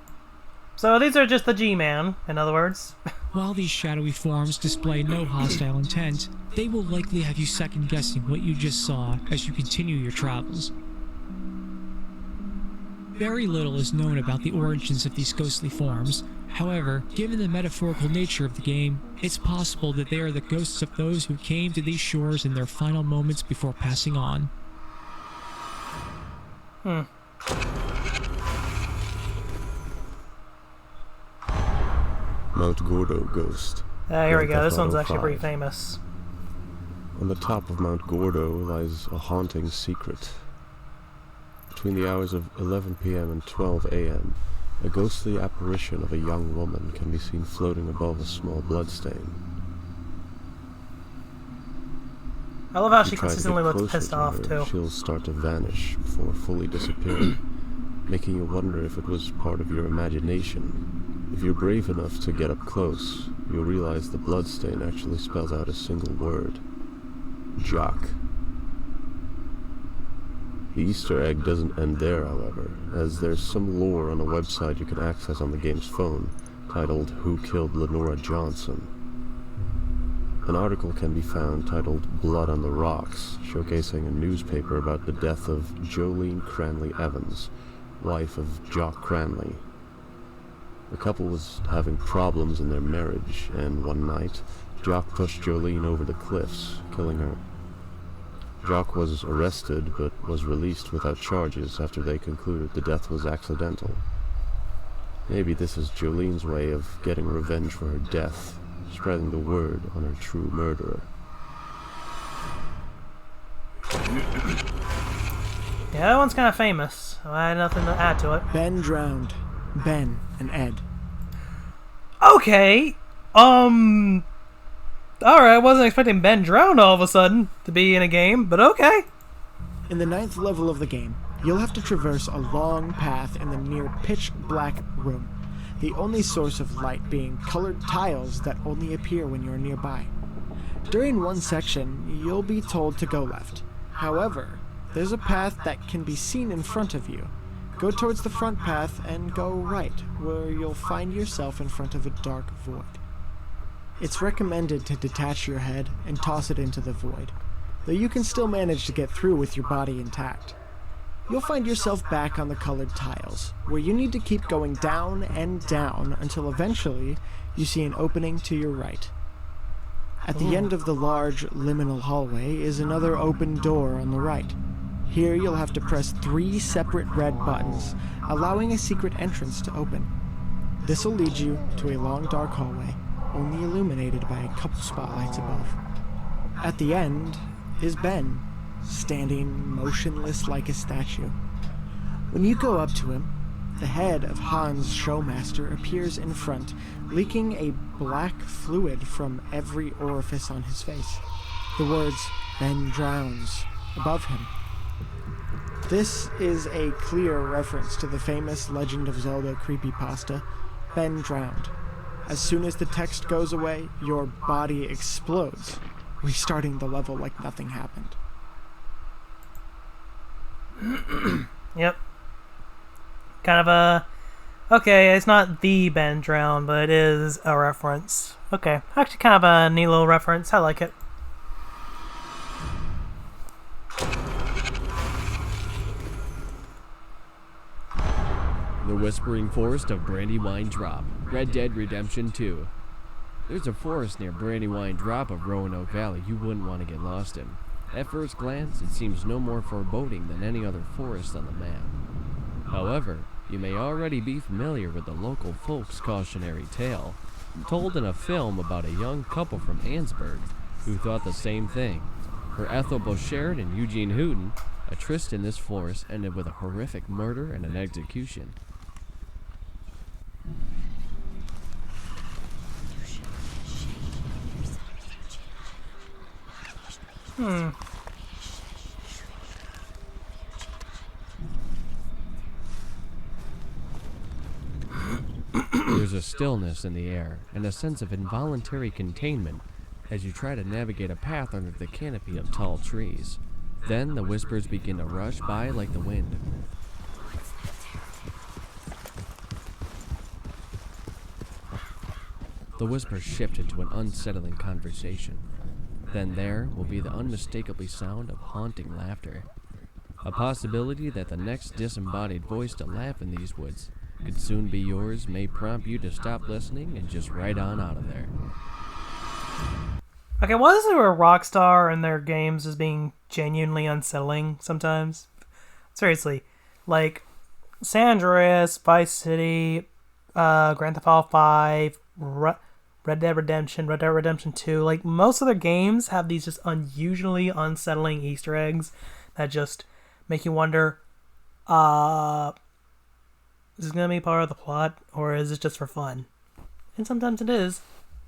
So these are just the G-Man, in other words. While these shadowy forms display no hostile intent, they will likely have you second-guessing what you just saw as you continue your travels. Very little is known about the origins of these ghostly forms. However, given the metaphorical nature of the game, it's possible that they are the ghosts of those who came to these shores in their final moments before passing on. Mount Gordo Ghost. Here we Grand go. Theft This one's Auto actually 5. pretty famous. On the top of Mount Gordo lies a haunting secret. Between the hours of 11 p.m. and 12 a.m., a ghostly apparition of a young woman can be seen floating above a small bloodstain. I love how If she you try to consistently get looks closer pissed to off, her, too. she'll start to vanish before fully disappearing, making you wonder if it was part of your imagination. If you're brave enough to get up close, you'll realize the bloodstain actually spells out a single word. Jock. The Easter egg doesn't end there, however, as there's some lore on a website you can access on the game's phone, titled Who Killed Lenora Johnson. An article can be found titled Blood on the Rocks, showcasing a newspaper about the death of Jolene Cranley Evans, wife of Jock Cranley. The couple was having problems in their marriage, and one night, Jock pushed Jolene over the cliffs, killing her. Jock was arrested, but was released without charges after they concluded the death was accidental. Maybe this is Jolene's way of getting revenge for her death, spreading the word on her true murderer. Yeah, that one's kind of famous. I had nothing to add to it. Ben drowned. Ben and Ed. Okay. Alright, I wasn't expecting Ben drowned all of a sudden to be in a game, but okay. In the 9th level of the game, you'll have to traverse a long path in the near pitch-black room, the only source of light being colored tiles that only appear when you're nearby. During one section, you'll be told to go left. However, there's a path that can be seen in front of you. Go towards the front path and go right, where you'll find yourself in front of a dark void. It's recommended to detach your head and toss it into the void, though you can still manage to get through with your body intact. You'll find yourself back on the colored tiles, where you need to keep going down and down until eventually you see an opening to your right. At the end of the large liminal hallway is another open door on the right. Here you'll have to press 3 separate red buttons, allowing a secret entrance to open. This will lead you to a long dark hallway, only illuminated by a couple spotlights above. At the end is Ben, standing motionless like a statue. When you go up to him, the head of Hans Showmaster appears in front, leaking a black fluid from every orifice on his face. The words, "Ben drowns," above him. This is a clear reference to the famous Legend of Zelda creepypasta, Ben Drowned. As soon as the text goes away, your body explodes, restarting the level like nothing happened. Yep. Kind of a... Okay, it's not the Ben Drown, but it is a reference. Okay, actually kind of a neat little reference. I like it. The Whispering Forest of Brandywine Drop, Red Dead Redemption 2. There's a forest near Brandywine Drop of Roanoke Valley you wouldn't want to get lost in. At first glance, it seems no more foreboding than any other forest on the map. However, you may already be familiar with the local folks' cautionary tale, told in a film about a young couple from Ansburg who thought the same thing. For Ethel Bouchard and Eugene Hooten, a tryst in this forest ended with a horrific murder and an execution. There's a stillness in the air and a sense of involuntary containment as you try to navigate a path under the canopy of tall trees. Then the whispers begin to rush by like the wind. The whispers shift into an unsettling conversation. Then there will be the unmistakably sound of haunting laughter. A possibility that the next disembodied voice to laugh in these woods could soon be yours may prompt you to stop listening and just ride on out of there. Okay, why is there a Rockstar in their games as being genuinely unsettling sometimes? Seriously. Like, San Andreas, Vice City, Grand Theft Auto 5, Red Dead Redemption 2. Like, most of their games have these just unusually unsettling Easter eggs that just make you wonder, is this going to be part of the plot, or is it just for fun? And sometimes it is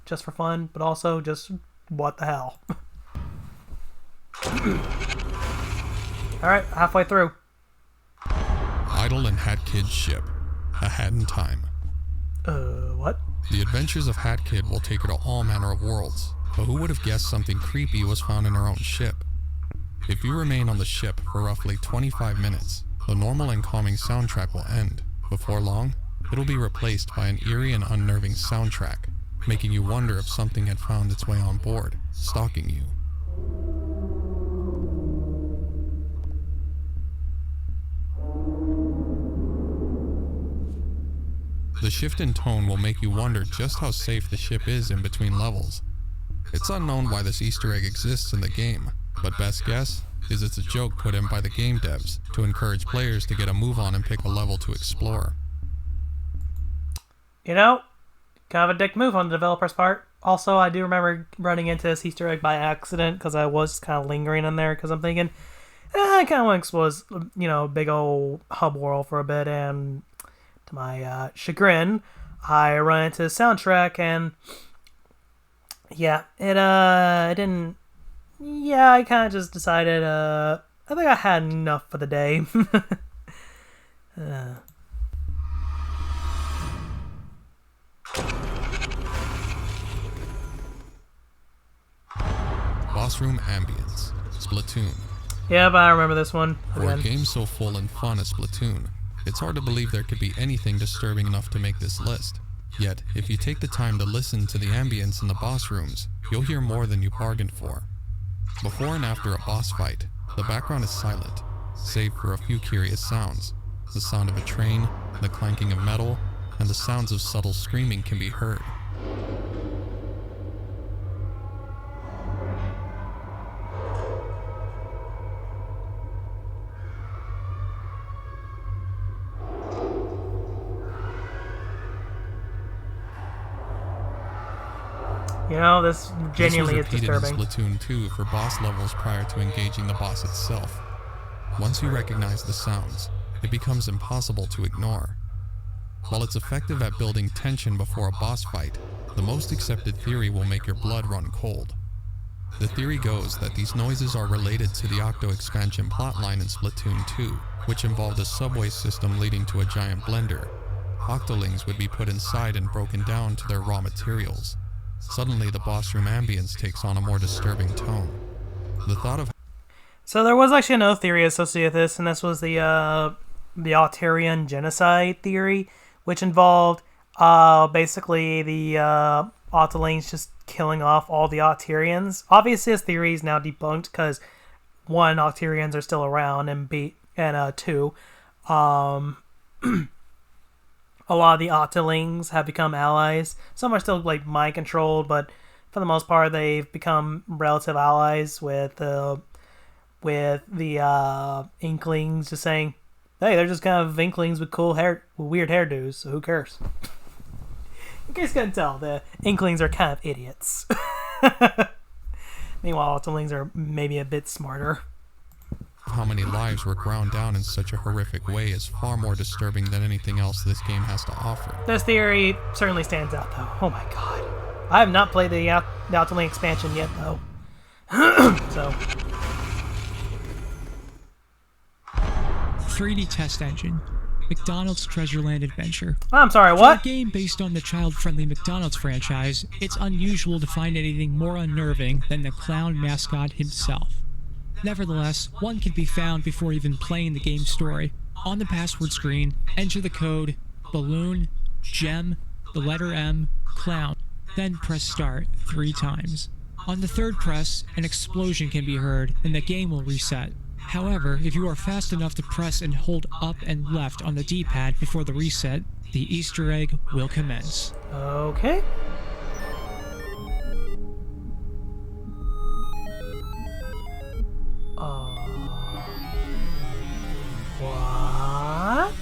just for fun, but also just, what the hell? Alright, halfway through. Idle and Hat Kid's ship, A Hat in Time. What? The adventures of Hat Kid will take her to all manner of worlds, but who would have guessed something creepy was found in her own ship? If you remain on the ship for roughly 25 minutes, the normal and calming soundtrack will end. Before long, it'll be replaced by an eerie and unnerving soundtrack, making you wonder if something had found its way on board, stalking you. The shift in tone will make you wonder just how safe the ship is in between levels. It's unknown why this Easter egg exists in the game, but best guess is it's a joke put in by the game devs to encourage players to get a move on and pick a level to explore. You know, kind of a dick move on the developer's part. Also, I do remember running into this Easter egg by accident because I was kind of lingering in there because I'm thinking, I kind of want to explore, big old hub world for a bit, and to my chagrin, I run into the soundtrack, and yeah, it didn't. Yeah, I kind of just decided, I think I had enough for the day. Boss Room Ambience, Splatoon. Yeah, but I remember this one. For a game so full and fun as Splatoon, it's hard to believe there could be anything disturbing enough to make this list. Yet, if you take the time to listen to the ambience in the boss rooms, you'll hear more than you bargained for. Before and after a boss fight, the background is silent, save for a few curious sounds. The sound of a train, the clanking of metal, and the sounds of subtle screaming can be heard. This genuinely is disturbing. This was repeated in Splatoon 2 for boss levels prior to engaging the boss itself. Once you recognize the sounds, it becomes impossible to ignore. While it's effective at building tension before a boss fight, the most accepted theory will make your blood run cold. The theory goes that these noises are related to the Octo expansion plotline in Splatoon 2, which involved a subway system leading to a giant blender. Octolings would be put inside and broken down to their raw materials. Suddenly, the boss room ambience takes on a more disturbing tone. The thought of... So there was actually another theory associated with this, and this was the Altarian genocide theory, which involved basically the Octolings just killing off all the Altarians. Obviously, this theory is now debunked because one, Octarians are still around, and two, a lot of the Octolings have become allies. Some are still mind controlled, but for the most part, they've become relative allies with the Inklings just saying, hey, they're just kind of Inklings with cool hair, with weird hairdos, so who cares? In case you couldn't tell, the Inklings are kind of idiots. Meanwhile, Octolings are maybe a bit smarter. How many lives were ground down in such a horrific way is far more disturbing than anything else this game has to offer. This theory certainly stands out, though. Oh my god. I have not played the Octoling expansion yet, though. So... 3D test engine. McDonald's Treasureland Adventure. I'm sorry, what? For a game based on the child-friendly McDonald's franchise, it's unusual to find anything more unnerving than the clown mascot himself. Nevertheless, one can be found before even playing the game's story. On the password screen, enter the code balloon, gem, the letter M, clown, then press start 3 times. On the third press, an explosion can be heard and the game will reset. However, if you are fast enough to press and hold up and left on the D-pad before the reset, the Easter egg will commence. Okay. What?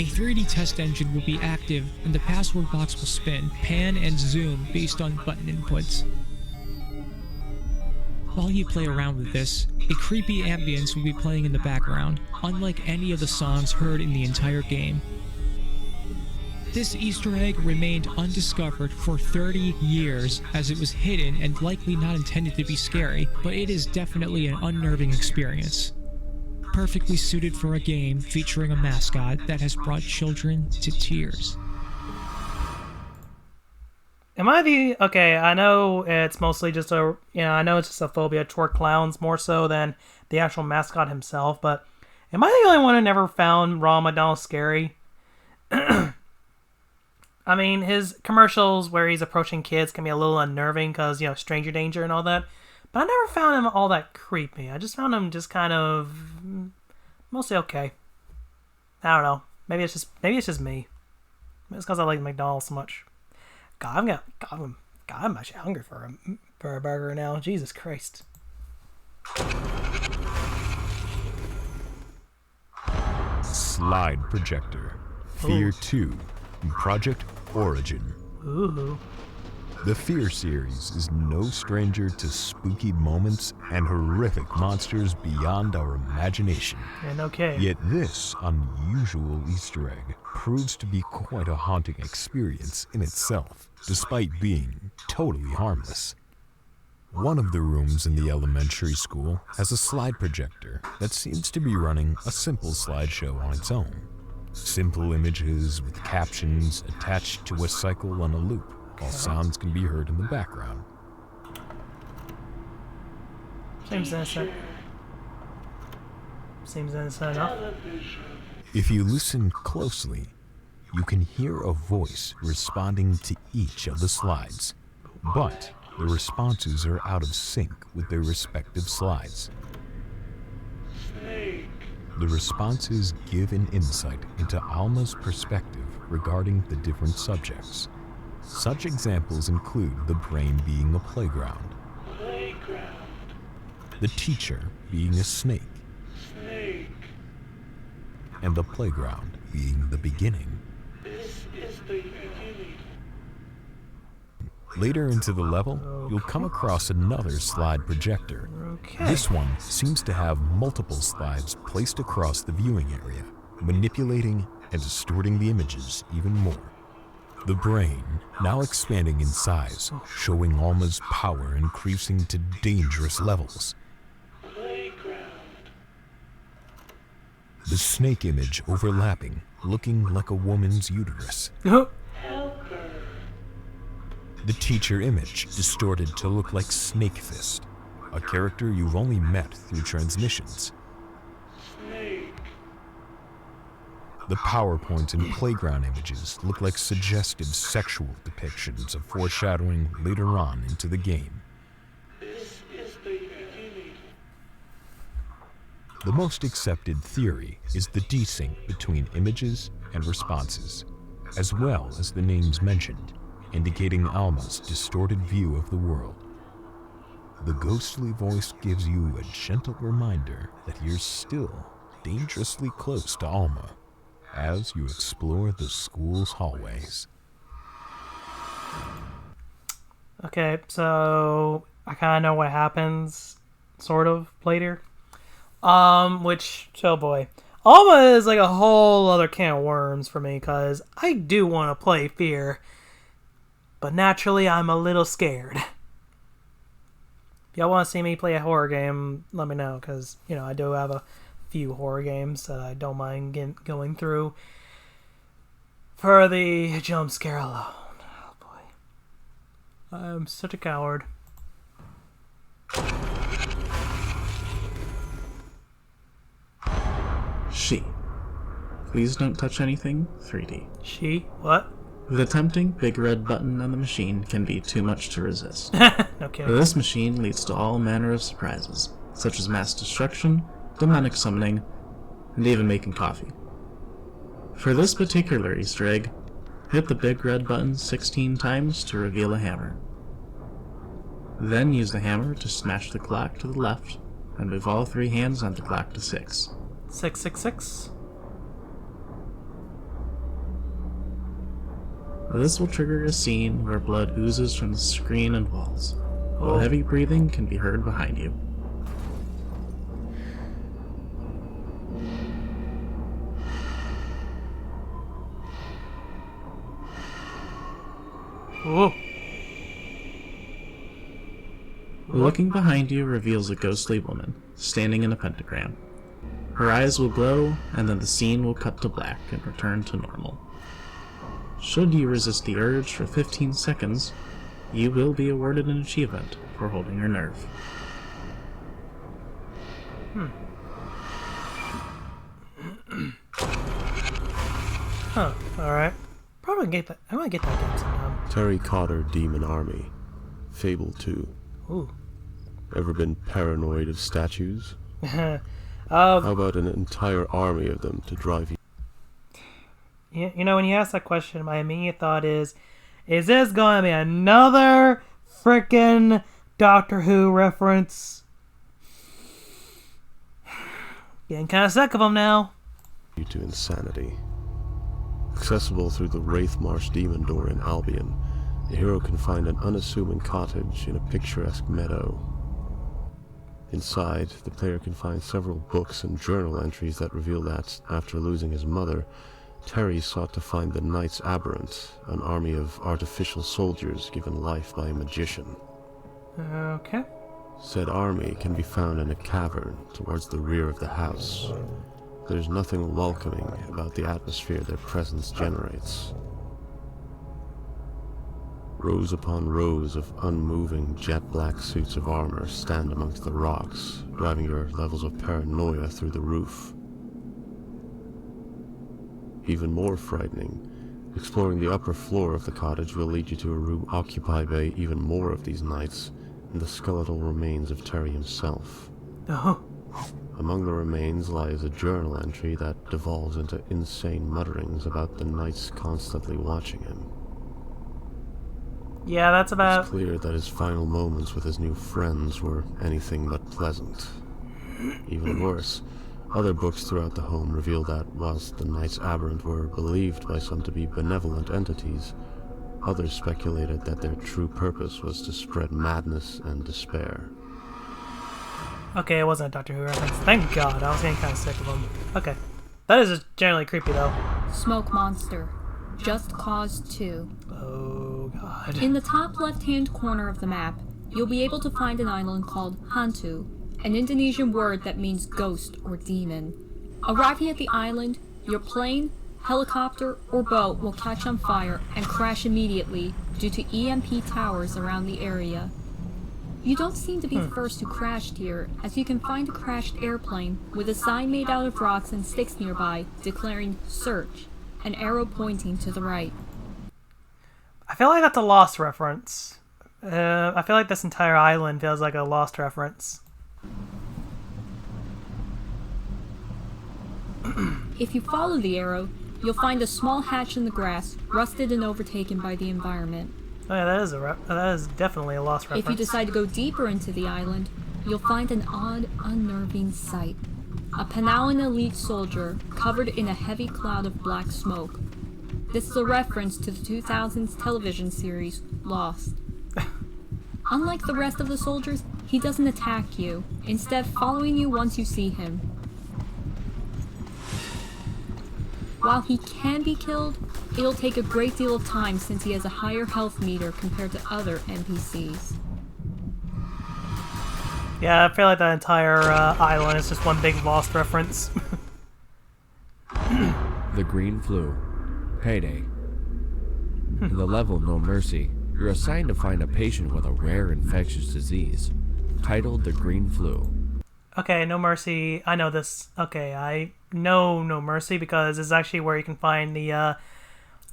A 3D test engine will be active and the password box will spin, pan, and zoom based on button inputs. While you play around with this, a creepy ambience will be playing in the background, unlike any of the songs heard in the entire game. This Easter egg remained undiscovered for 30 years as it was hidden and likely not intended to be scary, but it is definitely an unnerving experience. Perfectly suited for a game featuring a mascot that has brought children to tears. Am I the... Okay, I know it's mostly just a... I know it's just a phobia toward clowns more so than the actual mascot himself, but am I the only one who never found Ronald McDonald scary? I mean, his commercials where he's approaching kids can be a little unnerving because, stranger danger and all that. But I never found him all that creepy. I just found him just kind of mostly okay. I don't know. Maybe it's just me. Maybe it's because I like McDonald's so much. God, I'm actually hungry for a burger now. Jesus Christ. Slide Projector. Fear 2. Project Origin. Ooh. The Fear series is no stranger to spooky moments and horrific monsters beyond our imagination. And okay. Yet this unusual Easter egg proves to be quite a haunting experience in itself, despite being totally harmless. One of the rooms in the elementary school has a slide projector that seems to be running a simple slideshow on its own. Simple images with captions attached to a cycle on a loop, while sounds can be heard in the background. Seems innocent. Seems innocent enough. If you listen closely, you can hear a voice responding to each of the slides, but the responses are out of sync with their respective slides. The responses give an insight into Alma's perspective regarding the different subjects. Such examples include the brain being a playground, the teacher being a snake, and the playground being the beginning. Later into the level, you'll come across another slide projector. Okay. This one seems to have multiple slides placed across the viewing area, manipulating and distorting the images even more. The brain, now expanding in size, showing Alma's power increasing to dangerous levels. The snake image overlapping, looking like a woman's uterus. The teacher image distorted to look like Snake Fist, a character you've only met through transmissions. The PowerPoint and playground images look like suggestive sexual depictions of foreshadowing later on into the game. The most accepted theory is the desync between images and responses, as well as the names mentioned, indicating Alma's distorted view of the world. The ghostly voice gives you a gentle reminder that you're still dangerously close to Alma as you explore the school's hallways. Okay, so I kind of know what happens, sort of, later. Oh boy. Alma is like a whole other can of worms for me, because I do want to play Fear, but naturally I'm a little scared. If y'all want to see me play a horror game, let me know, because, I do have a few horror games that I don't mind going through for the jump scare alone. Oh boy. I'm such a coward. She. Please don't touch anything 3D. She? What? The tempting big red button on the machine can be too much to resist. Okay. This machine leads to all manner of surprises, such as mass destruction, demonic summoning, and even making coffee. For this particular Easter egg, hit the big red button 16 times to reveal a hammer. Then use the hammer to smash the clock to the left, and move all three hands on the clock to 6. 666. This will trigger a scene where blood oozes from the screen and walls, while heavy breathing can be heard behind you. Ooh. Looking behind you reveals a ghostly woman, standing in a pentagram. Her eyes will glow, and then the scene will cut to black and return to normal. Should you resist the urge for 15 seconds, you will be awarded an achievement for holding your nerve. Huh, alright. Probably get that. I want to get that game sometime. Terry Cotter Demon Army. Fable 2. Ooh. Ever been paranoid of statues? How How about an entire army of them to drive you? You know, when you ask that question, my immediate thought is this going to be another frickin' Doctor Who reference? Getting kind of sick of them now. You to insanity. Accessible through the Wraith Marsh Demon Door in Albion, the hero can find an unassuming cottage in a picturesque meadow. Inside, the player can find several books and journal entries that reveal that, after losing his mother, Terry sought to find the Knights Aberrant, an army of artificial soldiers given life by a magician. Okay. Said army can be found in a cavern towards the rear of the house. There's nothing welcoming about the atmosphere their presence generates. Rows upon rows of unmoving jet-black suits of armor stand amongst the rocks, driving your levels of paranoia through the roof. Even more frightening, exploring the upper floor of the cottage will lead you to a room occupied by even more of these knights and the skeletal remains of Terry himself. Oh. Among the remains lies a journal entry that devolves into insane mutterings about the knights constantly watching him. Yeah, that's about... It's clear that his final moments with his new friends were anything but pleasant. Even worse, other books throughout the home reveal that whilst the Knights Aberrant were believed by some to be benevolent entities, others speculated that their true purpose was to spread madness and despair. Okay, it wasn't a Doctor Who reference. Thank God, I was getting kind of sick of them. Okay. That is just generally creepy, though. Smoke Monster. Just Cause 2. Oh, God. In the top left-hand corner of the map, you'll be able to find an island called Hantu, an Indonesian word that means ghost or demon. Arriving at the island, your plane, helicopter, or boat will catch on fire and crash immediately due to EMP towers around the area. You don't seem to be the first who crashed here, as you can find a crashed airplane with a sign made out of rocks and sticks nearby declaring "Search," an arrow pointing to the right. I feel like that's a Lost reference. I feel like this entire island feels like a Lost reference. If you follow the arrow, you'll find a small hatch in the grass, rusted and overtaken by the environment. Oh yeah, that is definitely a Lost reference. If you decide to go deeper into the island, you'll find an odd, unnerving sight. A Panawan elite soldier covered in a heavy cloud of black smoke. This is a reference to the 2000s television series, Lost. Unlike the rest of the soldiers, he doesn't attack you, instead following you once you see him. While he can be killed, it'll take a great deal of time since he has a higher health meter compared to other NPCs. Yeah, I feel like that entire island is just one big Lost reference. The Green Flu. Payday. In the level No Mercy, you're assigned to find a patient with a rare infectious disease, titled the Green Flu. Okay, No Mercy. I know this. Okay, I know No Mercy because it's actually where you can find the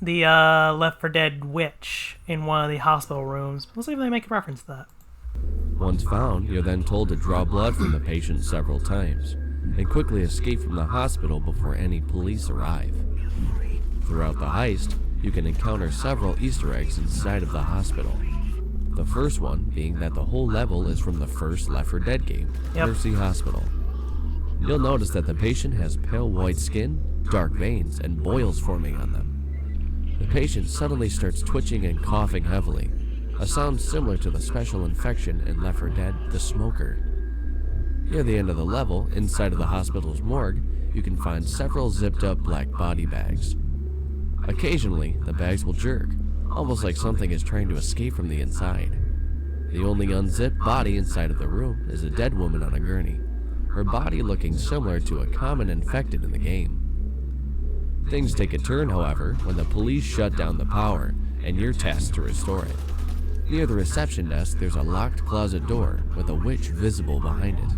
Left 4 Dead witch in one of the hospital rooms. We'll see if they make a reference to that. Once found, you're then told to draw blood from the patient several times, and quickly escape from the hospital before any police arrive. Throughout the heist, you can encounter several Easter eggs inside of the hospital. The first one being that the whole level is from the first Left 4 Dead game, Mercy Hospital. You'll notice that the patient has pale white skin, dark veins, and boils forming on them. The patient suddenly starts twitching and coughing heavily, a sound similar to the special infection in Left 4 Dead: The Smoker. Near the end of the level, inside of the hospital's morgue, you can find several zipped up black body bags. Occasionally, the bags will jerk, almost like something is trying to escape from the inside. The only unzipped body inside of the room is a dead woman on a gurney, her body looking similar to a common infected in the game. Things take a turn, however, when the police shut down the power, and you're tasked to restore it. Near the reception desk, there's a locked closet door with a witch visible behind it.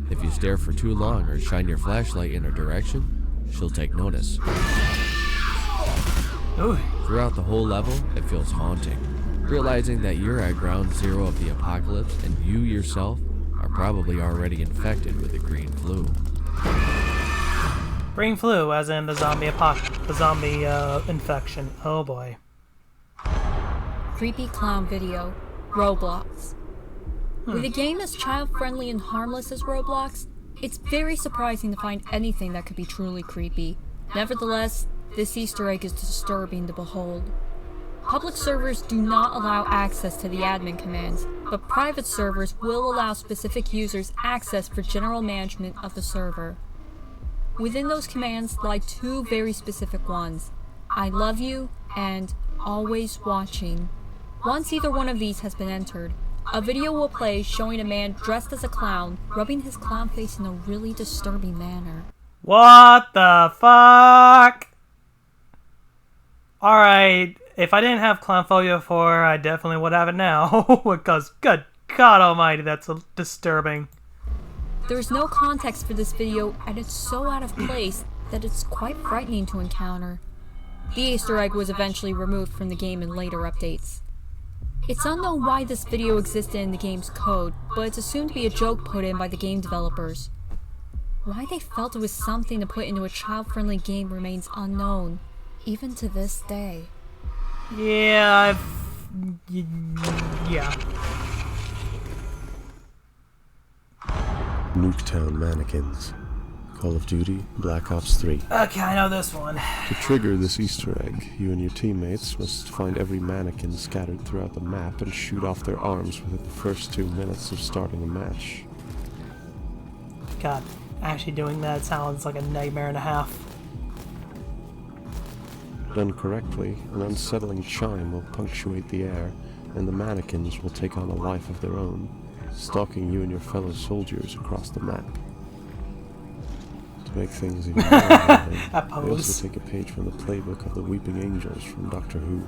If you stare for too long or shine your flashlight in her direction, she'll take notice. Ooh. Throughout the whole level, it feels haunting, realizing that you're at ground zero of the apocalypse and you yourself are probably already infected with the green flu. Green flu, as in the zombie infection. Oh boy. Creepy clown video. Roblox. With a game as child-friendly and harmless as Roblox, it's very surprising to find anything that could be truly creepy. Nevertheless, this Easter egg is disturbing to behold. Public servers do not allow access to the admin commands, but private servers will allow specific users access for general management of the server. Within those commands lie two very specific ones: I love you and always watching. Once either one of these has been entered, a video will play showing a man dressed as a clown, rubbing his clown face in a really disturbing manner. What the fuck? Alright, if I didn't have clown phobia before, I definitely would have it now. Because, good God almighty, that's disturbing. There is no context for this video, and it's so out of place that it's quite frightening to encounter. The Easter egg was eventually removed from the game in later updates. It's unknown why this video existed in the game's code, but it's assumed to be a joke put in by the game developers. Why they felt it was something to put into a child-friendly game remains unknown, even to this day. Yeah, Nuketown mannequins. Call of Duty Black Ops 3. Okay, I know this one. To trigger this Easter egg, you and your teammates must find every mannequin scattered throughout the map and shoot off their arms within the first 2 minutes of starting a match. God, actually doing that sounds like a nightmare and a half. Done correctly, an unsettling chime will punctuate the air, and the mannequins will take on a life of their own, stalking you and your fellow soldiers across the map. To make things even more violent, they also take a page from the playbook of the Weeping Angels from Doctor Who.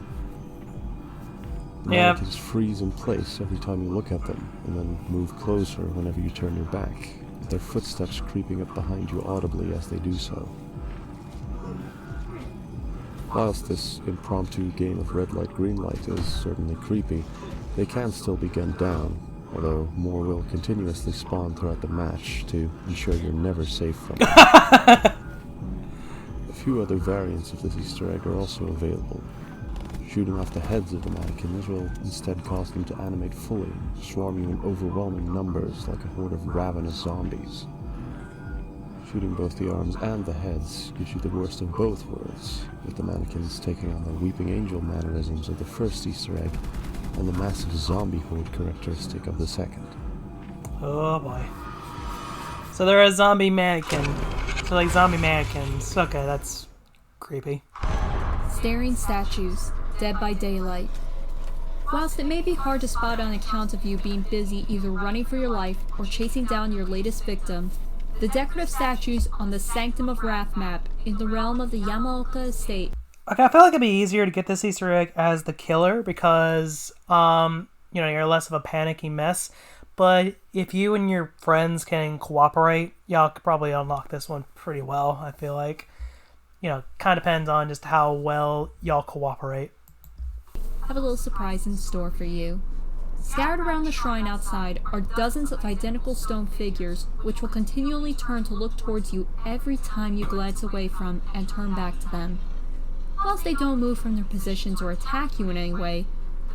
The mannequins freeze in place every time you look at them, and then move closer whenever you turn your back, with their footsteps creeping up behind you audibly as they do so. Whilst this impromptu game of red light, green light is certainly creepy, they can still be gunned down, although more will continuously spawn throughout the match to ensure you're never safe from them. A few other variants of this Easter egg are also available. Shooting off the heads of the mannequins will instead cause them to animate fully, swarming in overwhelming numbers like a horde of ravenous zombies. Shooting both the arms and the heads gives you the worst of both worlds, with the mannequins taking on the Weeping Angel mannerisms of the first Easter egg and the massive zombie horde characteristic of the second. Oh boy. So they're a zombie mannequin. So like zombie mannequins. Okay, that's creepy. Staring statues, dead by daylight. Whilst it may be hard to spot on account of you being busy either running for your life or chasing down your latest victim, the decorative statues on the Sanctum of Wrath map in the realm of the Yamaoka estate. Okay, I feel like it'd be easier to get this Easter egg as the killer because, you're less of a panicky mess. But if you and your friends can cooperate, y'all could probably unlock this one pretty well, I feel like. Kind of depends on just how well y'all cooperate. I have a little surprise in store for you. Scattered around the shrine outside are dozens of identical stone figures, which will continually turn to look towards you every time you glance away from and turn back to them. Whilst they don't move from their positions or attack you in any way,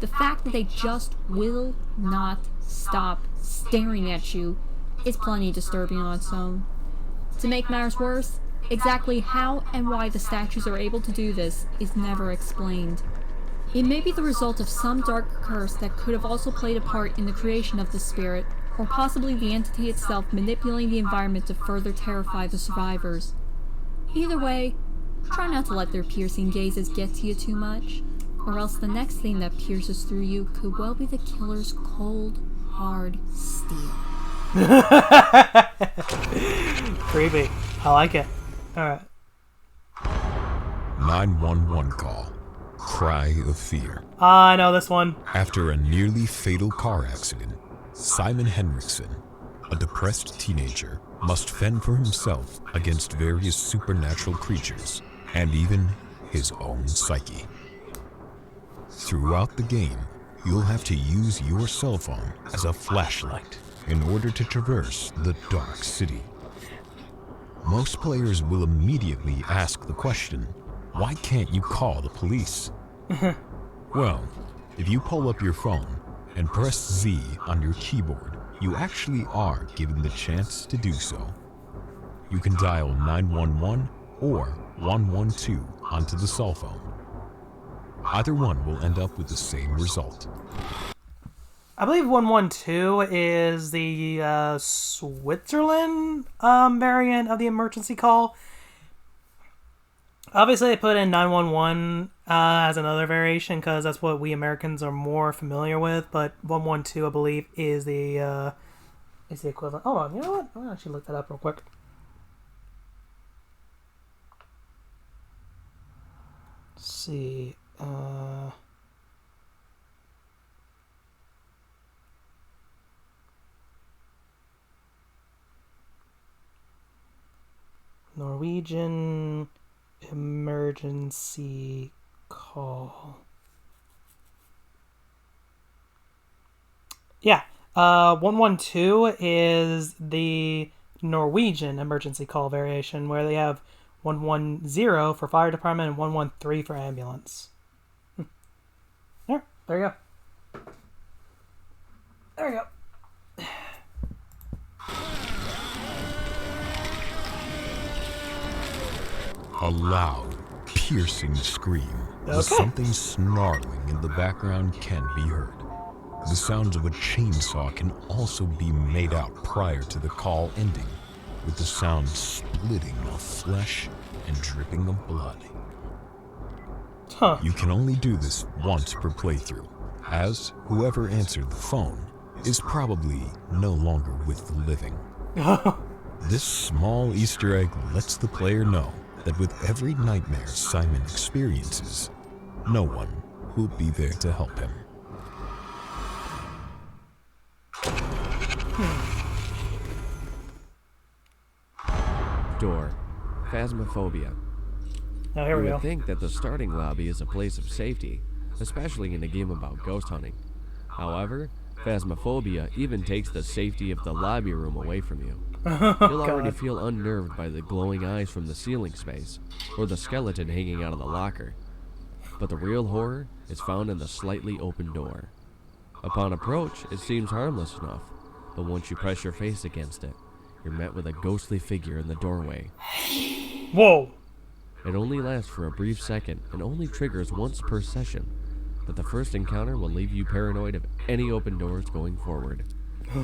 the fact that they just will not stop staring at you is plenty disturbing on its own. To make matters worse, Exactly how and why the statues are able to do this is never explained. It may be the result of some dark curse that could have also played a part in the creation of the spirit, or possibly the entity itself manipulating the environment to further terrify the survivors. Either way, try not to let their piercing gazes get to you too much, or else the next thing that pierces through you could well be the killer's cold, hard steel. Creepy. I like it. Alright. 911 call. Cry of fear. I know this one. After a nearly fatal car accident, Simon Henriksen, a depressed teenager, must fend for himself against various supernatural creatures and even his own psyche. Throughout the game, you'll have to use your cell phone as a flashlight in order to traverse the dark city. Most players will immediately ask the question, why can't you call the police? Well, if you pull up your phone and press Z on your keyboard, you actually are given the chance to do so. You can dial 911 or 112 onto the cell phone. Either one will end up with the same result. I believe 112 is the Switzerland variant of the emergency call. Obviously, they put in 911 as another variation because that's what we Americans are more familiar with. But 112, I believe, is the equivalent. Hold on, you know what? I'll actually look that up real quick. Let's see. Norwegian emergency call. Yeah, 112 is the Norwegian emergency call variation where they have 110 for fire department and 113 for ambulance. Yeah, there you go. There you go. A loud, piercing scream with Okay. something snarling in the background can be heard. The sounds of a chainsaw can also be made out prior to the call ending, with the sound splitting of flesh and dripping of blood. Huh. You can only do this once per playthrough, as whoever answered the phone is probably no longer with the living. This small Easter egg lets the player know that with every nightmare Simon experiences, no one will be there to help him. Door. Phasmophobia. Oh, here we You go. would think that the starting lobby is a place of safety, especially in a game about ghost hunting. However, Phasmophobia even takes the safety of the lobby room away from you. You'll already God. feel unnerved by the glowing eyes from the ceiling space, or the skeleton hanging out of the locker. But the real horror is found in the slightly open door. Upon approach, it seems harmless enough, but once you press your face against it, you're met with a ghostly figure in the doorway. Whoa. It only lasts for a brief second and only triggers once per session, but the first encounter will leave you paranoid of any open doors going forward.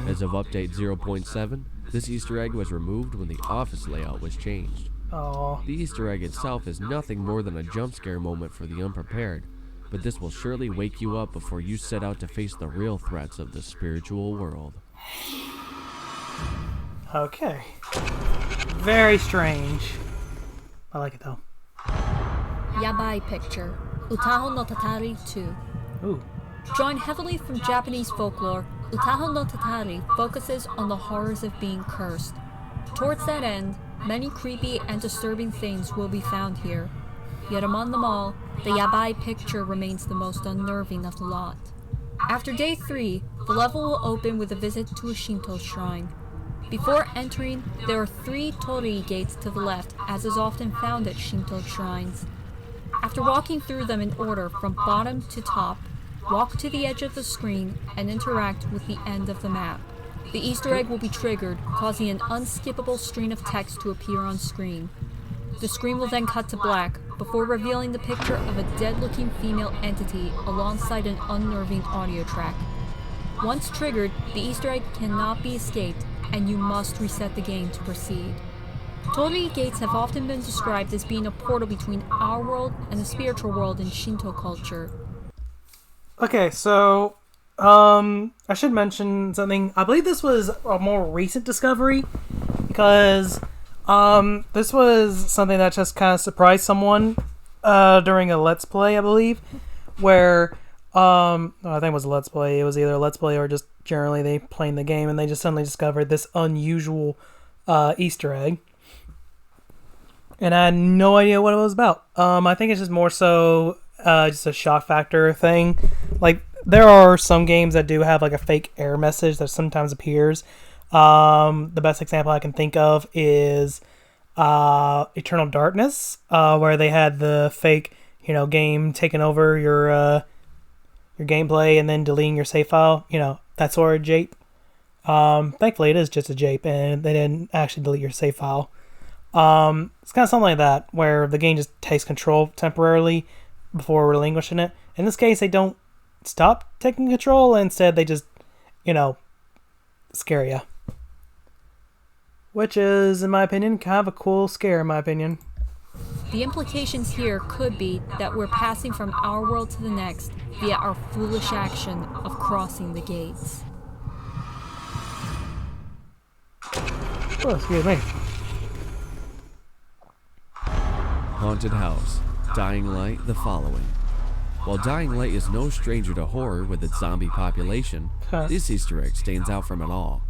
As of update 0.7, this Easter egg was removed when the office layout was changed. Oh. The Easter egg itself is nothing more than a jump scare moment for the unprepared, but this will surely wake you up before you set out to face the real threats of the spiritual world. Okay. Very strange. I like it though. Yabai Picture. Utaho no Tatari 2. Ooh. Drawing heavily from Japanese folklore, Utaho no Tatari focuses on the horrors of being cursed. Towards that end, many creepy and disturbing things will be found here. Yet among them all, the Yabai Picture remains the most unnerving of the lot. After day 3, the level will open with a visit to a Shinto shrine. Before entering, there are 3 torii gates to the left, as is often found at Shinto shrines. After walking through them in order from bottom to top, walk to the edge of the screen and interact with the end of the map. The Easter egg will be triggered, causing an unskippable string of text to appear on screen. The screen will then cut to black, before revealing the picture of a dead-looking female entity alongside an unnerving audio track. Once triggered, the Easter egg cannot be escaped, and you must reset the game to proceed. Torii gates have often been described as being a portal between our world and the spiritual world in Shinto culture. Okay, so I should mention something. I believe this was a more recent discovery because this was something that just kind of surprised someone during a Let's Play, I believe, where I think it was a Let's Play. It was either a Let's Play or just generally they playing the game, and they just suddenly discovered this unusual Easter egg. And I had no idea what it was about. I think it's just more so just a shock factor thing. Like, there are some games that do have like a fake error message that sometimes appears. The best example I can think of is Eternal Darkness, where they had the fake, game taking over your gameplay and then deleting your save file. That sort of jape. Thankfully, it is just a jape, and they didn't actually delete your save file. It's kind of something like that, where the game just takes control temporarily before relinquishing it. In this case, they don't stop taking control. Instead, they just, scare you. Which is, in my opinion, kind of a cool scare, in my opinion. The implications here could be that we're passing from our world to the next via our foolish action of crossing the gates. Oh, excuse me. Haunted House. Dying Light the following. While Dying Light is no stranger to horror with its zombie population, this Easter egg stands out from it all.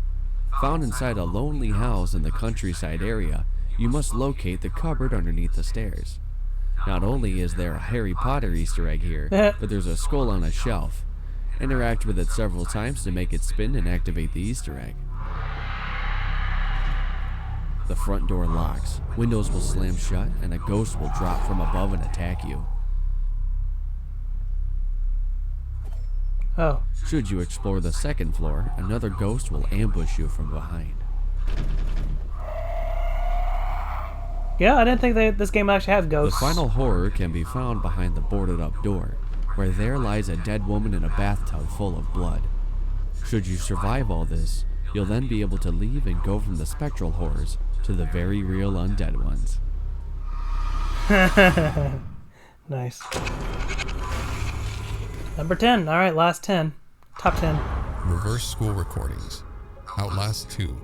Found inside a lonely house in the countryside area, you must locate the cupboard underneath the stairs. Not only is there a Harry Potter Easter egg here, but there's a skull on a shelf. Interact with it several times to make it spin and activate the Easter egg. The front door locks, windows will slam shut, and a ghost will drop from above and attack you. Oh. Should you explore the second floor, another ghost will ambush you from behind. Yeah, I didn't think that this game actually has ghosts. The final horror can be found behind the boarded up door, where there lies a dead woman in a bathtub full of blood. Should you survive all this, you'll then be able to leave and go from the spectral horrors to the very real undead ones. Nice. Number 10. Alright, last 10. Top 10. Reverse school recordings. Outlast 2.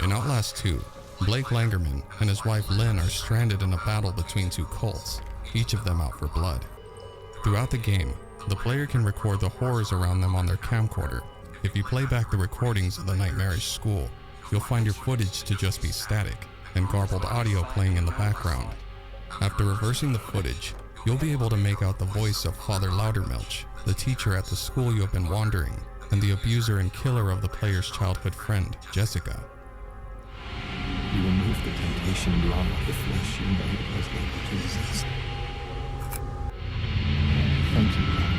In Outlast 2, Blake Langerman and his wife Lynn are stranded in a battle between two cults, each of them out for blood. Throughout the game, the player can record the horrors around them on their camcorder. If you play back the recordings of the nightmarish school, you'll find your footage to just be static and garbled audio playing in the background. After reversing the footage, you'll be able to make out the voice of Father Loudermilch, the teacher at the school you have been wandering, and the abuser and killer of the player's childhood friend, Jessica. You remove the temptation beyond the flesh you made was able to resist. Thank you, God.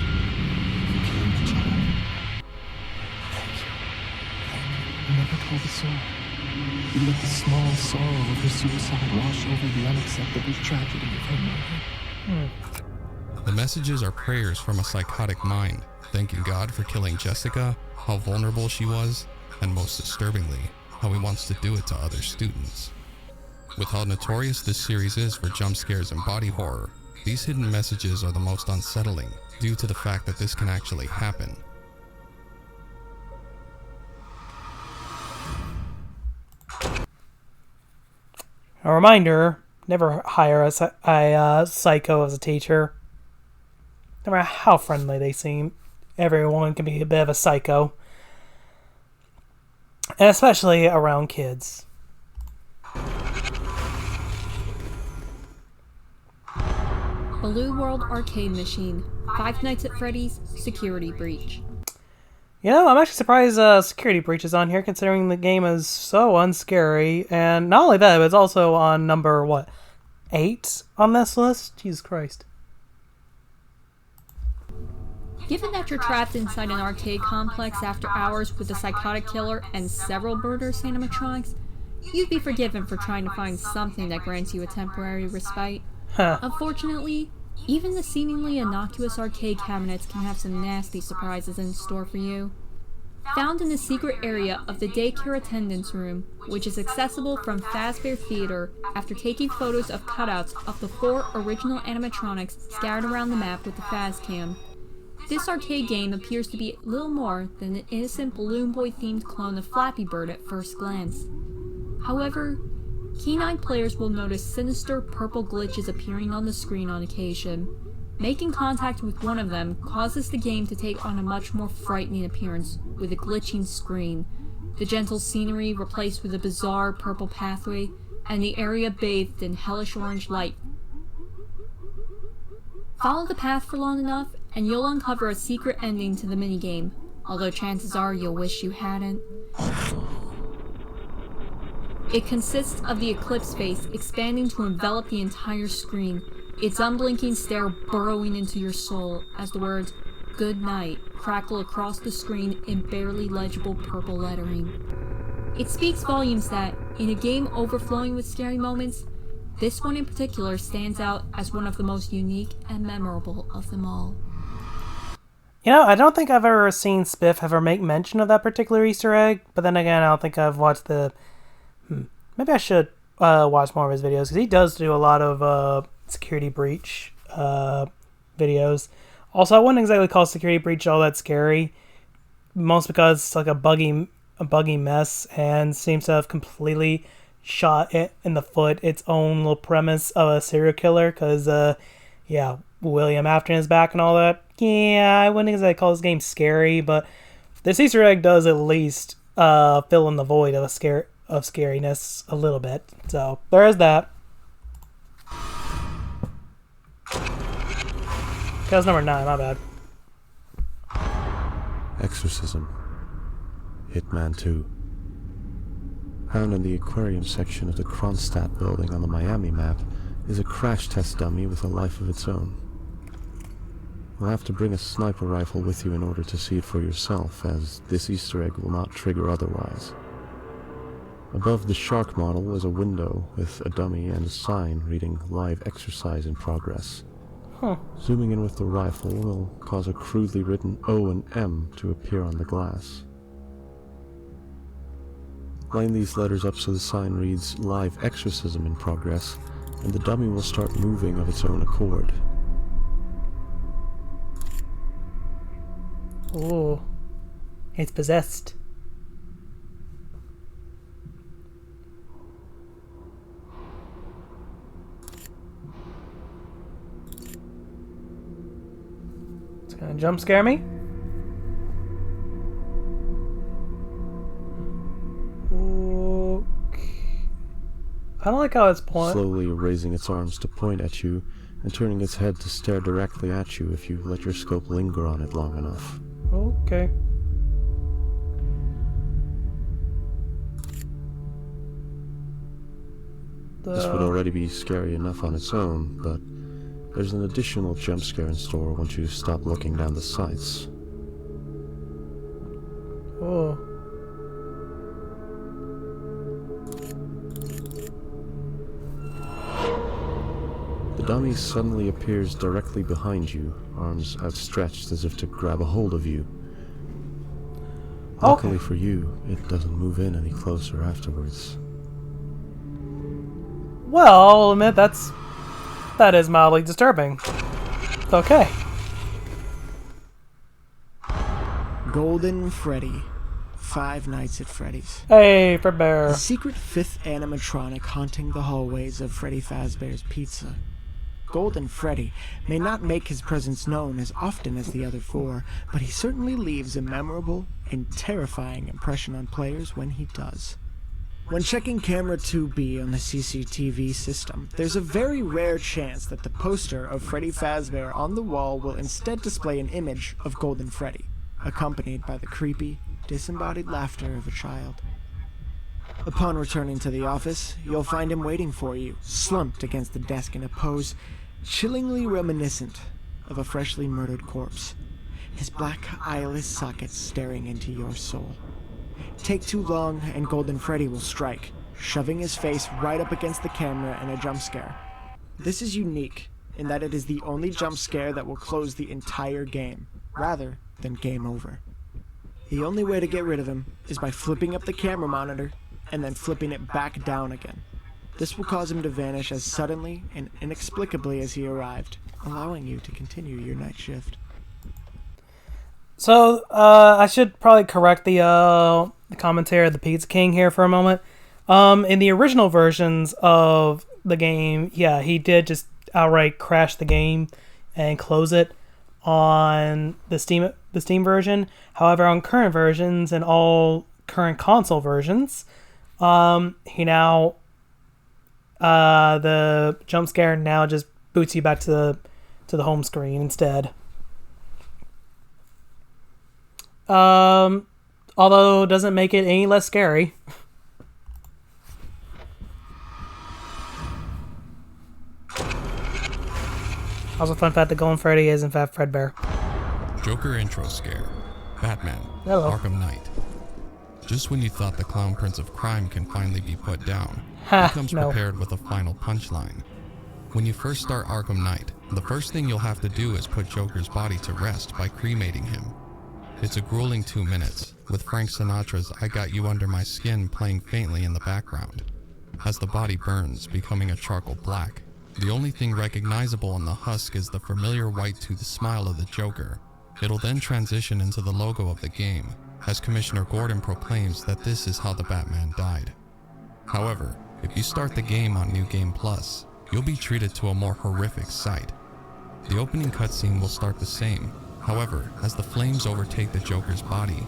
You killed the child. Thank you. You never told a soul. You let the small sorrow of her suicide wash over the unacceptable tragedy of her murder. The messages are prayers from a psychotic mind, thanking God for killing Jessica, how vulnerable she was, and most disturbingly, how he wants to do it to other students. With how notorious this series is for jump scares and body horror, these hidden messages are the most unsettling due to the fact that this can actually happen. A reminder, never hire a psycho as a teacher. No matter how friendly they seem, everyone can be a bit of a psycho. And especially around kids. Baloo World Arcade Machine, Five Nights at Freddy's, Security Breach. I'm actually surprised Security Breach is on here, considering the game is so unscary. And not only that, but it's also on number, 8 on this list? Jesus Christ. Given that you're trapped inside an arcade complex after hours with a psychotic killer and several murder animatronics, you'd be forgiven for trying to find something that grants you a temporary respite. Huh. Unfortunately, even the seemingly innocuous arcade cabinets can have some nasty surprises in store for you. Found in the secret area of the daycare attendance room, which is accessible from Fazbear Theater after taking photos of cutouts of the 4 original animatronics scattered around the map with the Fazcam. This arcade game appears to be little more than an innocent Balloon Boy themed clone of Flappy Bird at first glance. However, keen-eyed players will notice sinister purple glitches appearing on the screen on occasion. Making contact with one of them causes the game to take on a much more frightening appearance with a glitching screen, the gentle scenery replaced with a bizarre purple pathway, and the area bathed in hellish orange light. Follow the path for long enough, and you'll uncover a secret ending to the minigame, although chances are you'll wish you hadn't. It consists of the Eclipse face expanding to envelop the entire screen, its unblinking stare burrowing into your soul as the words "Good night" crackle across the screen in barely legible purple lettering. It speaks volumes that, in a game overflowing with scary moments, this one in particular stands out as one of the most unique and memorable of them all. You know, I don't think I've ever seen Spiff ever make mention of that particular Easter egg, but then again, I don't think I've watched the... Maybe I should watch more of his videos, because he does do a lot of security breach videos. Also, I wouldn't exactly call security breach all that scary, most because it's like a buggy mess, and seems to have completely shot it in the foot its own little premise of a serial killer, because, yeah, William Afton is back and all that. Yeah, I wouldn't exactly call this game scary, but this Easter egg does at least fill in the void of scariness a little bit. So, there is that. That was number 9, my bad. Exorcism. Hitman 2. Found in the aquarium section of the Kronstadt building on the Miami map is a crash test dummy with a life of its own. You'll have to bring a sniper rifle with you in order to see it for yourself, as this Easter egg will not trigger otherwise. Above the shark model is a window with a dummy and a sign reading "Live Exercise in Progress." Zooming in with the rifle will cause a crudely written O and M to appear on the glass. Line these letters up so the sign reads "Live Exorcism in Progress," and the dummy will start moving of its own accord. Oh, it's possessed. It's gonna jump scare me. I don't like how it's slowly raising its arms to point at you and turning its head to stare directly at you if you let your scope linger on it long enough. Okay. This would already be scary enough on its own, but there's an additional jump scare in store once you stop looking down the sights. Oh. The dummy suddenly appears directly behind you, arms outstretched as if to grab a hold of you. Luckily for you, it doesn't move in any closer afterwards. Well, I'll admit that is mildly disturbing. It's okay. Golden Freddy. Five Nights at Freddy's. Hey, Fredbear. The secret fifth animatronic haunting the hallways of Freddy Fazbear's Pizza. Golden Freddy may not make his presence known as often as the other 4, but he certainly leaves a memorable and terrifying impression on players when he does. When checking camera 2B on the CCTV system, there's a very rare chance that the poster of Freddy Fazbear on the wall will instead display an image of Golden Freddy, accompanied by the creepy, disembodied laughter of a child. Upon returning to the office, you'll find him waiting for you, slumped against the desk in a pose chillingly reminiscent of a freshly murdered corpse, his black eyeless sockets staring into your soul. Take too long and Golden Freddy will strike, shoving his face right up against the camera in a jump scare. This is unique in that it is the only jump scare that will close the entire game, rather than game over. The only way to get rid of him is by flipping up the camera monitor and then flipping it back down again. This will cause him to vanish as suddenly and inexplicably as he arrived, allowing you to continue your night shift. So, I should probably correct the commentary of the Pizza King here for a moment. In the original versions of the game, yeah, he did just outright crash the game and close it on the Steam version. However, on current versions and all current console versions, he now the jump scare now just boots you back to the home screen instead. Although it doesn't make it any less scary. Also, fun fact: the Golden Freddy is in fact Fredbear. Joker intro scare. Batman. Hello. Arkham Knight. Just when you thought the Clown Prince of Crime can finally be put down, Ha, he comes no. prepared with a final punchline. When you first start Arkham Knight, the first thing you'll have to do is put Joker's body to rest by cremating him. It's a grueling 2 minutes, with Frank Sinatra's I Got You Under My Skin playing faintly in the background. As the body burns, becoming a charcoal black, the only thing recognizable on the husk is the familiar white-toothed smile of the Joker. It'll then transition into the logo of the game, as Commissioner Gordon proclaims that this is how the Batman died. However, if you start the game on New Game Plus, you'll be treated to a more horrific sight. The opening cutscene will start the same. However, as the flames overtake the Joker's body,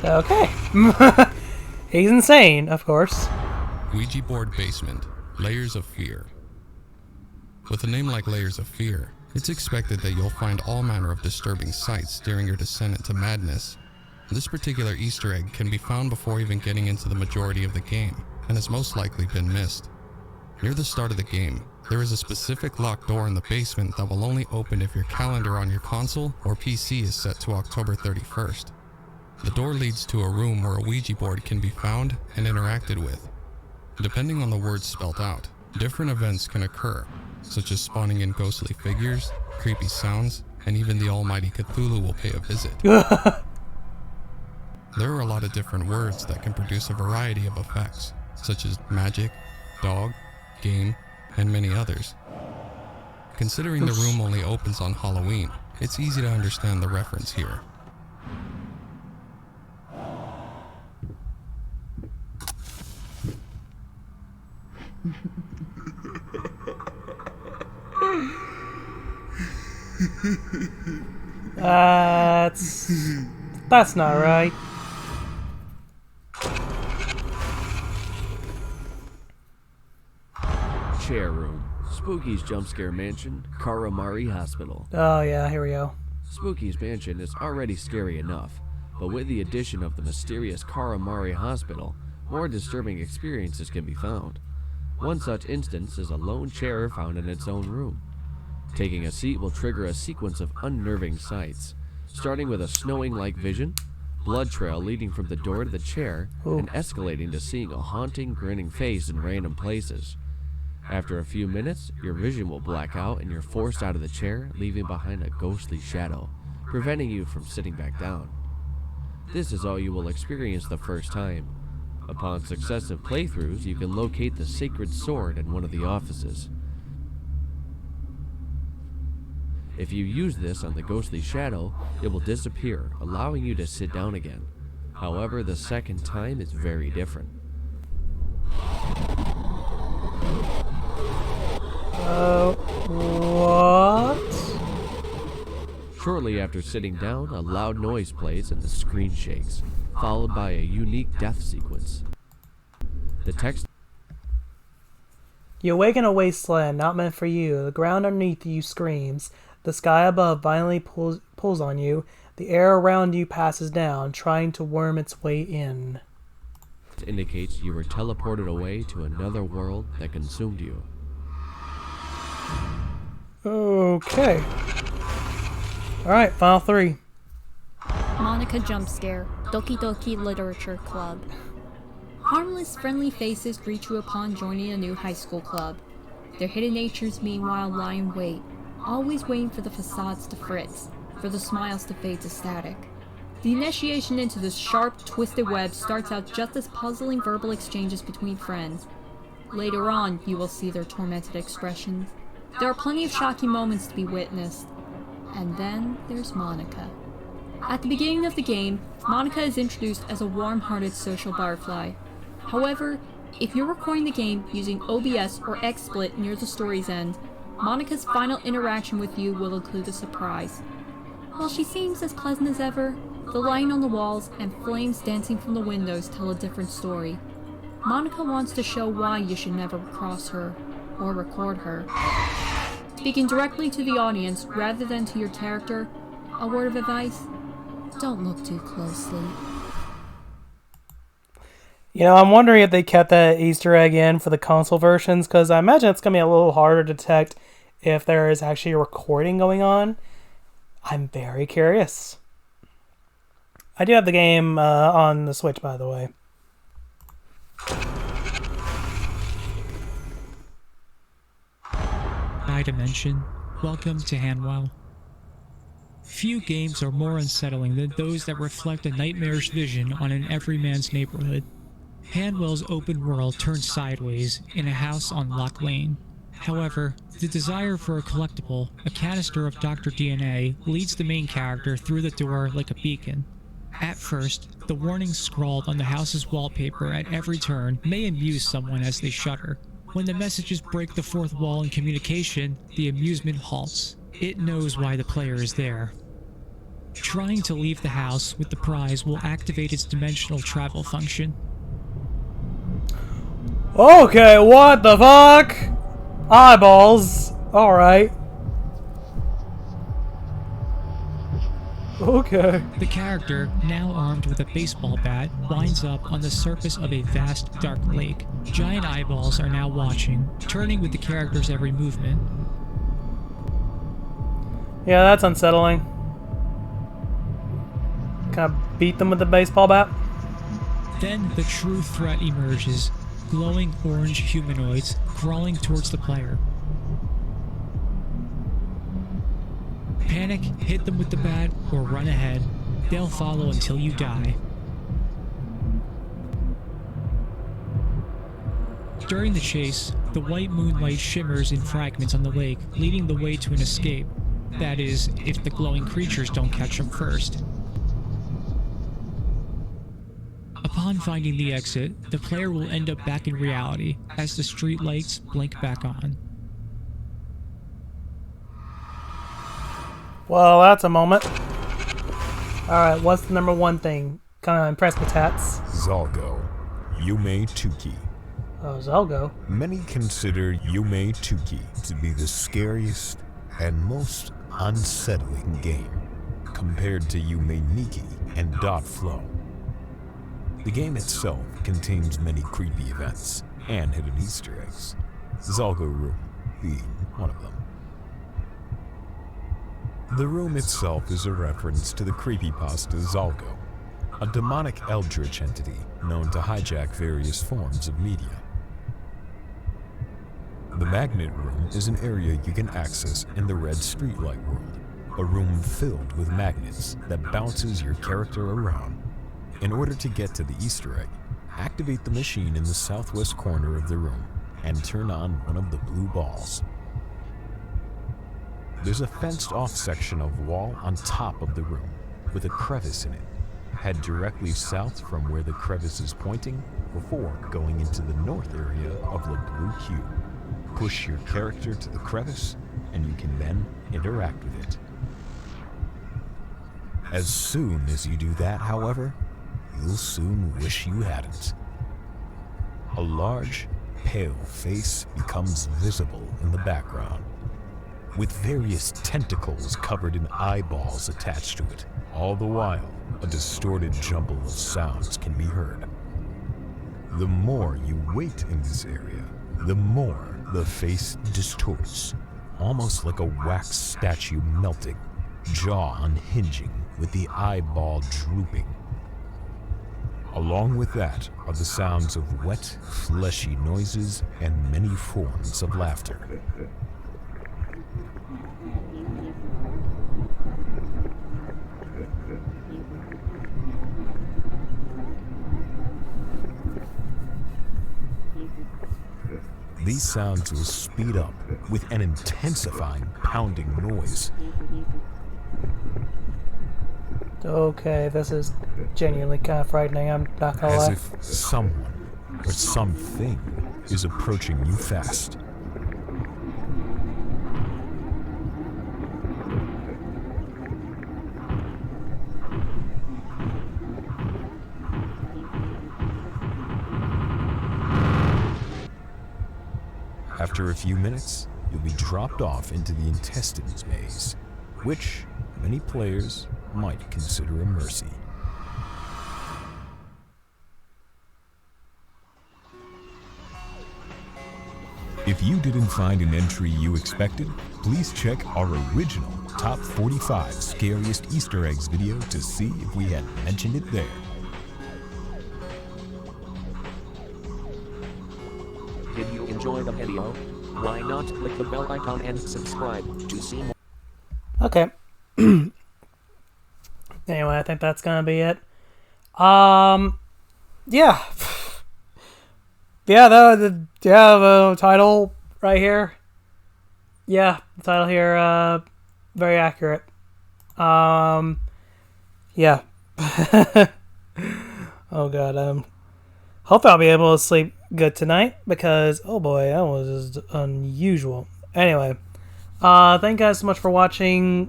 Okay. He's insane, of course. Ouija board basement, Layers of Fear. With a name like Layers of Fear, it's expected that you'll find all manner of disturbing sights during your descent into madness. This particular Easter egg can be found before even getting into the majority of the game, and has most likely been missed. Near the start of the game, there is a specific locked door in the basement that will only open if your calendar on your console or PC is set to October 31st. The door leads to a room where a Ouija board can be found and interacted with. Depending on the words spelled out, different events can occur, such as spawning in ghostly figures, creepy sounds, and even the almighty Cthulhu will pay a visit. There are a lot of different words that can produce a variety of effects, such as magic, dog, game, and many others. Considering the room only opens on Halloween, it's easy to understand the reference here. That's not right. Chair room. Spooky's jump scare mansion, Karamari Hospital. Oh yeah, here we go. Spooky's mansion is already scary enough, but with the addition of the mysterious Karamari Hospital, more disturbing experiences can be found. One such instance is a lone chair found in its own room. Taking a seat will trigger a sequence of unnerving sights, starting with a snowing-like vision, blood trail leading from the door to the chair, and escalating to seeing a haunting, grinning face in random places. After a few minutes, your vision will black out and you're forced out of the chair, leaving behind a ghostly shadow, preventing you from sitting back down. This is all you will experience the first time. Upon successive playthroughs, you can locate the sacred sword in one of the offices. If you use this on the ghostly shadow, it will disappear, allowing you to sit down again. However, the second time is very different. What? Shortly after sitting down, a loud noise plays and the screen shakes, followed by a unique death sequence. The text: You awake in a wasteland not meant for you. The ground underneath you screams. The sky above violently pulls on you. The air around you passes down, trying to worm its way in. just indicates you were teleported away to another world that consumed you. Okay. Alright, final 3. Monica Jump Scare, Doki Doki Literature Club. Harmless, friendly faces greet you upon joining a new high school club. Their hidden natures meanwhile lie in wait, always waiting for the facades to fritz, for the smiles to fade to static. The initiation into this sharp, twisted web starts out just as puzzling verbal exchanges between friends. Later on, you will see their tormented expressions. There are plenty of shocking moments to be witnessed. And then there's Monica. At the beginning of the game, Monica is introduced as a warm-hearted social butterfly. However, if you're recording the game using OBS or XSplit near the story's end, Monica's final interaction with you will include a surprise. While she seems as pleasant as ever, the lighting on the walls and flames dancing from the windows tell a different story. Monica wants to show why you should never cross her, or record her. Speaking directly to the audience rather than to your character, a word of advice: don't look too closely. You know, I'm wondering if they kept that Easter egg in for the console versions, because I imagine it's going to be a little harder to detect if there is actually a recording going on. I'm very curious. I do have the game on the Switch, by the way. High Dimension, welcome to Hanwell. Few games are more unsettling than those that reflect a nightmarish vision on an everyman's neighborhood. Hanwell's open world turns sideways in a house on Lock Lane. However, the desire for a collectible, a canister of Dr. DNA, leads the main character through the door like a beacon. At first, the warnings scrawled on the house's wallpaper at every turn may amuse someone as they shudder. When the messages break the fourth wall in communication, the amusement halts. It knows why the player is there. Trying to leave the house with the prize will activate its dimensional travel function. Okay, what the fuck? Eyeballs. Alright. Okay. The character, now armed with a baseball bat, winds up on the surface of a vast, dark lake. Giant eyeballs are now watching, turning with the character's every movement. Yeah, that's unsettling. Can I beat them with the baseball bat? Then the true threat emerges, glowing orange humanoids crawling towards the player. Panic, hit them with the bat, or run ahead. They'll follow until you die. During the chase, the white moonlight shimmers in fragments on the lake, leading the way to an escape. That is, if the glowing creatures don't catch them first. Upon finding the exit, the player will end up back in reality, as the street lights blink back on. Well, that's a moment. Alright, what's the number one thing? Kinda impressed with Tats. Zalgo, Yume Tuki. Oh, Zelgo. Many consider Yume Tuki to be the scariest and most unsettling game, compared to Yume Nikki and Dot Flow. The game itself contains many creepy events and hidden Easter eggs, Zalgo Room being one of them. The room itself is a reference to the creepypasta Zalgo, a demonic eldritch entity known to hijack various forms of media. The Magnet Room is an area you can access in the Red Streetlight world, a room filled with magnets that bounces your character around. In order to get to the Easter egg, activate the machine in the southwest corner of the room and turn on one of the blue balls. There's a fenced-off section of wall on top of the room with a crevice in it. Head directly south from where the crevice is pointing before going into the north area of the blue cube. Push your character to the crevice and you can then interact with it. As soon as you do that, however, you'll soon wish you hadn't. A large, pale face becomes visible in the background, with various tentacles covered in eyeballs attached to it. All the while, a distorted jumble of sounds can be heard. The more you wait in this area, the more the face distorts, almost like a wax statue melting, jaw unhinging with the eyeball drooping. Along with that are the sounds of wet, fleshy noises and many forms of laughter. These sounds will speed up with an intensifying pounding noise. Okay, this is genuinely kind of frightening, I'm not gonna As lie. if someone or something is approaching you fast. After a few minutes, you'll be dropped off into the intestines maze, which many players might consider a mercy. If you didn't find an entry you expected, please check our original Top 45 Scariest Easter Eggs video to see if we had mentioned it there. Did you enjoy the video? Why not click the bell icon and subscribe to see more? Okay. Anyway, I think that's gonna be it. Yeah. The title right here. Yeah, the title here, very accurate. Yeah. Oh god, hope I'll be able to sleep good tonight because, oh boy, that was just unusual. Anyway, thank you guys so much for watching.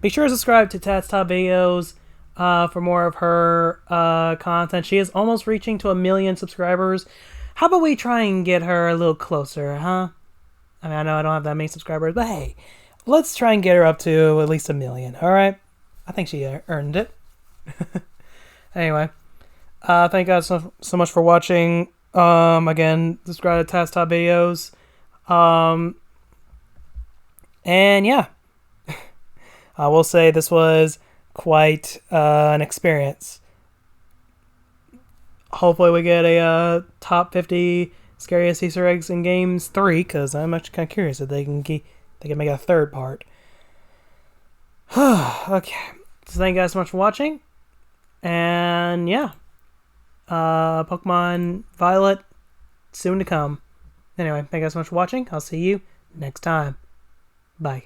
Be sure to subscribe to Tats videos for more of her content. She is almost reaching to 1 million subscribers. How about we try and get her a little closer, huh? I mean, I know I don't have that many subscribers, but hey, let's try and get her up to at least 1 million, alright? I think she earned it. Anyway, thank you guys so much for watching. Again, subscribe to Tats videos. And yeah, I will say this was quite an experience. Hopefully we get a top 50 scariest Easter eggs in games 3, because I'm actually kind of curious if they can make a third part. Okay, so thank you guys so much for watching, and yeah, Pokemon Violet soon to come. Anyway, thank you guys so much for watching. I'll see you next time. Bye.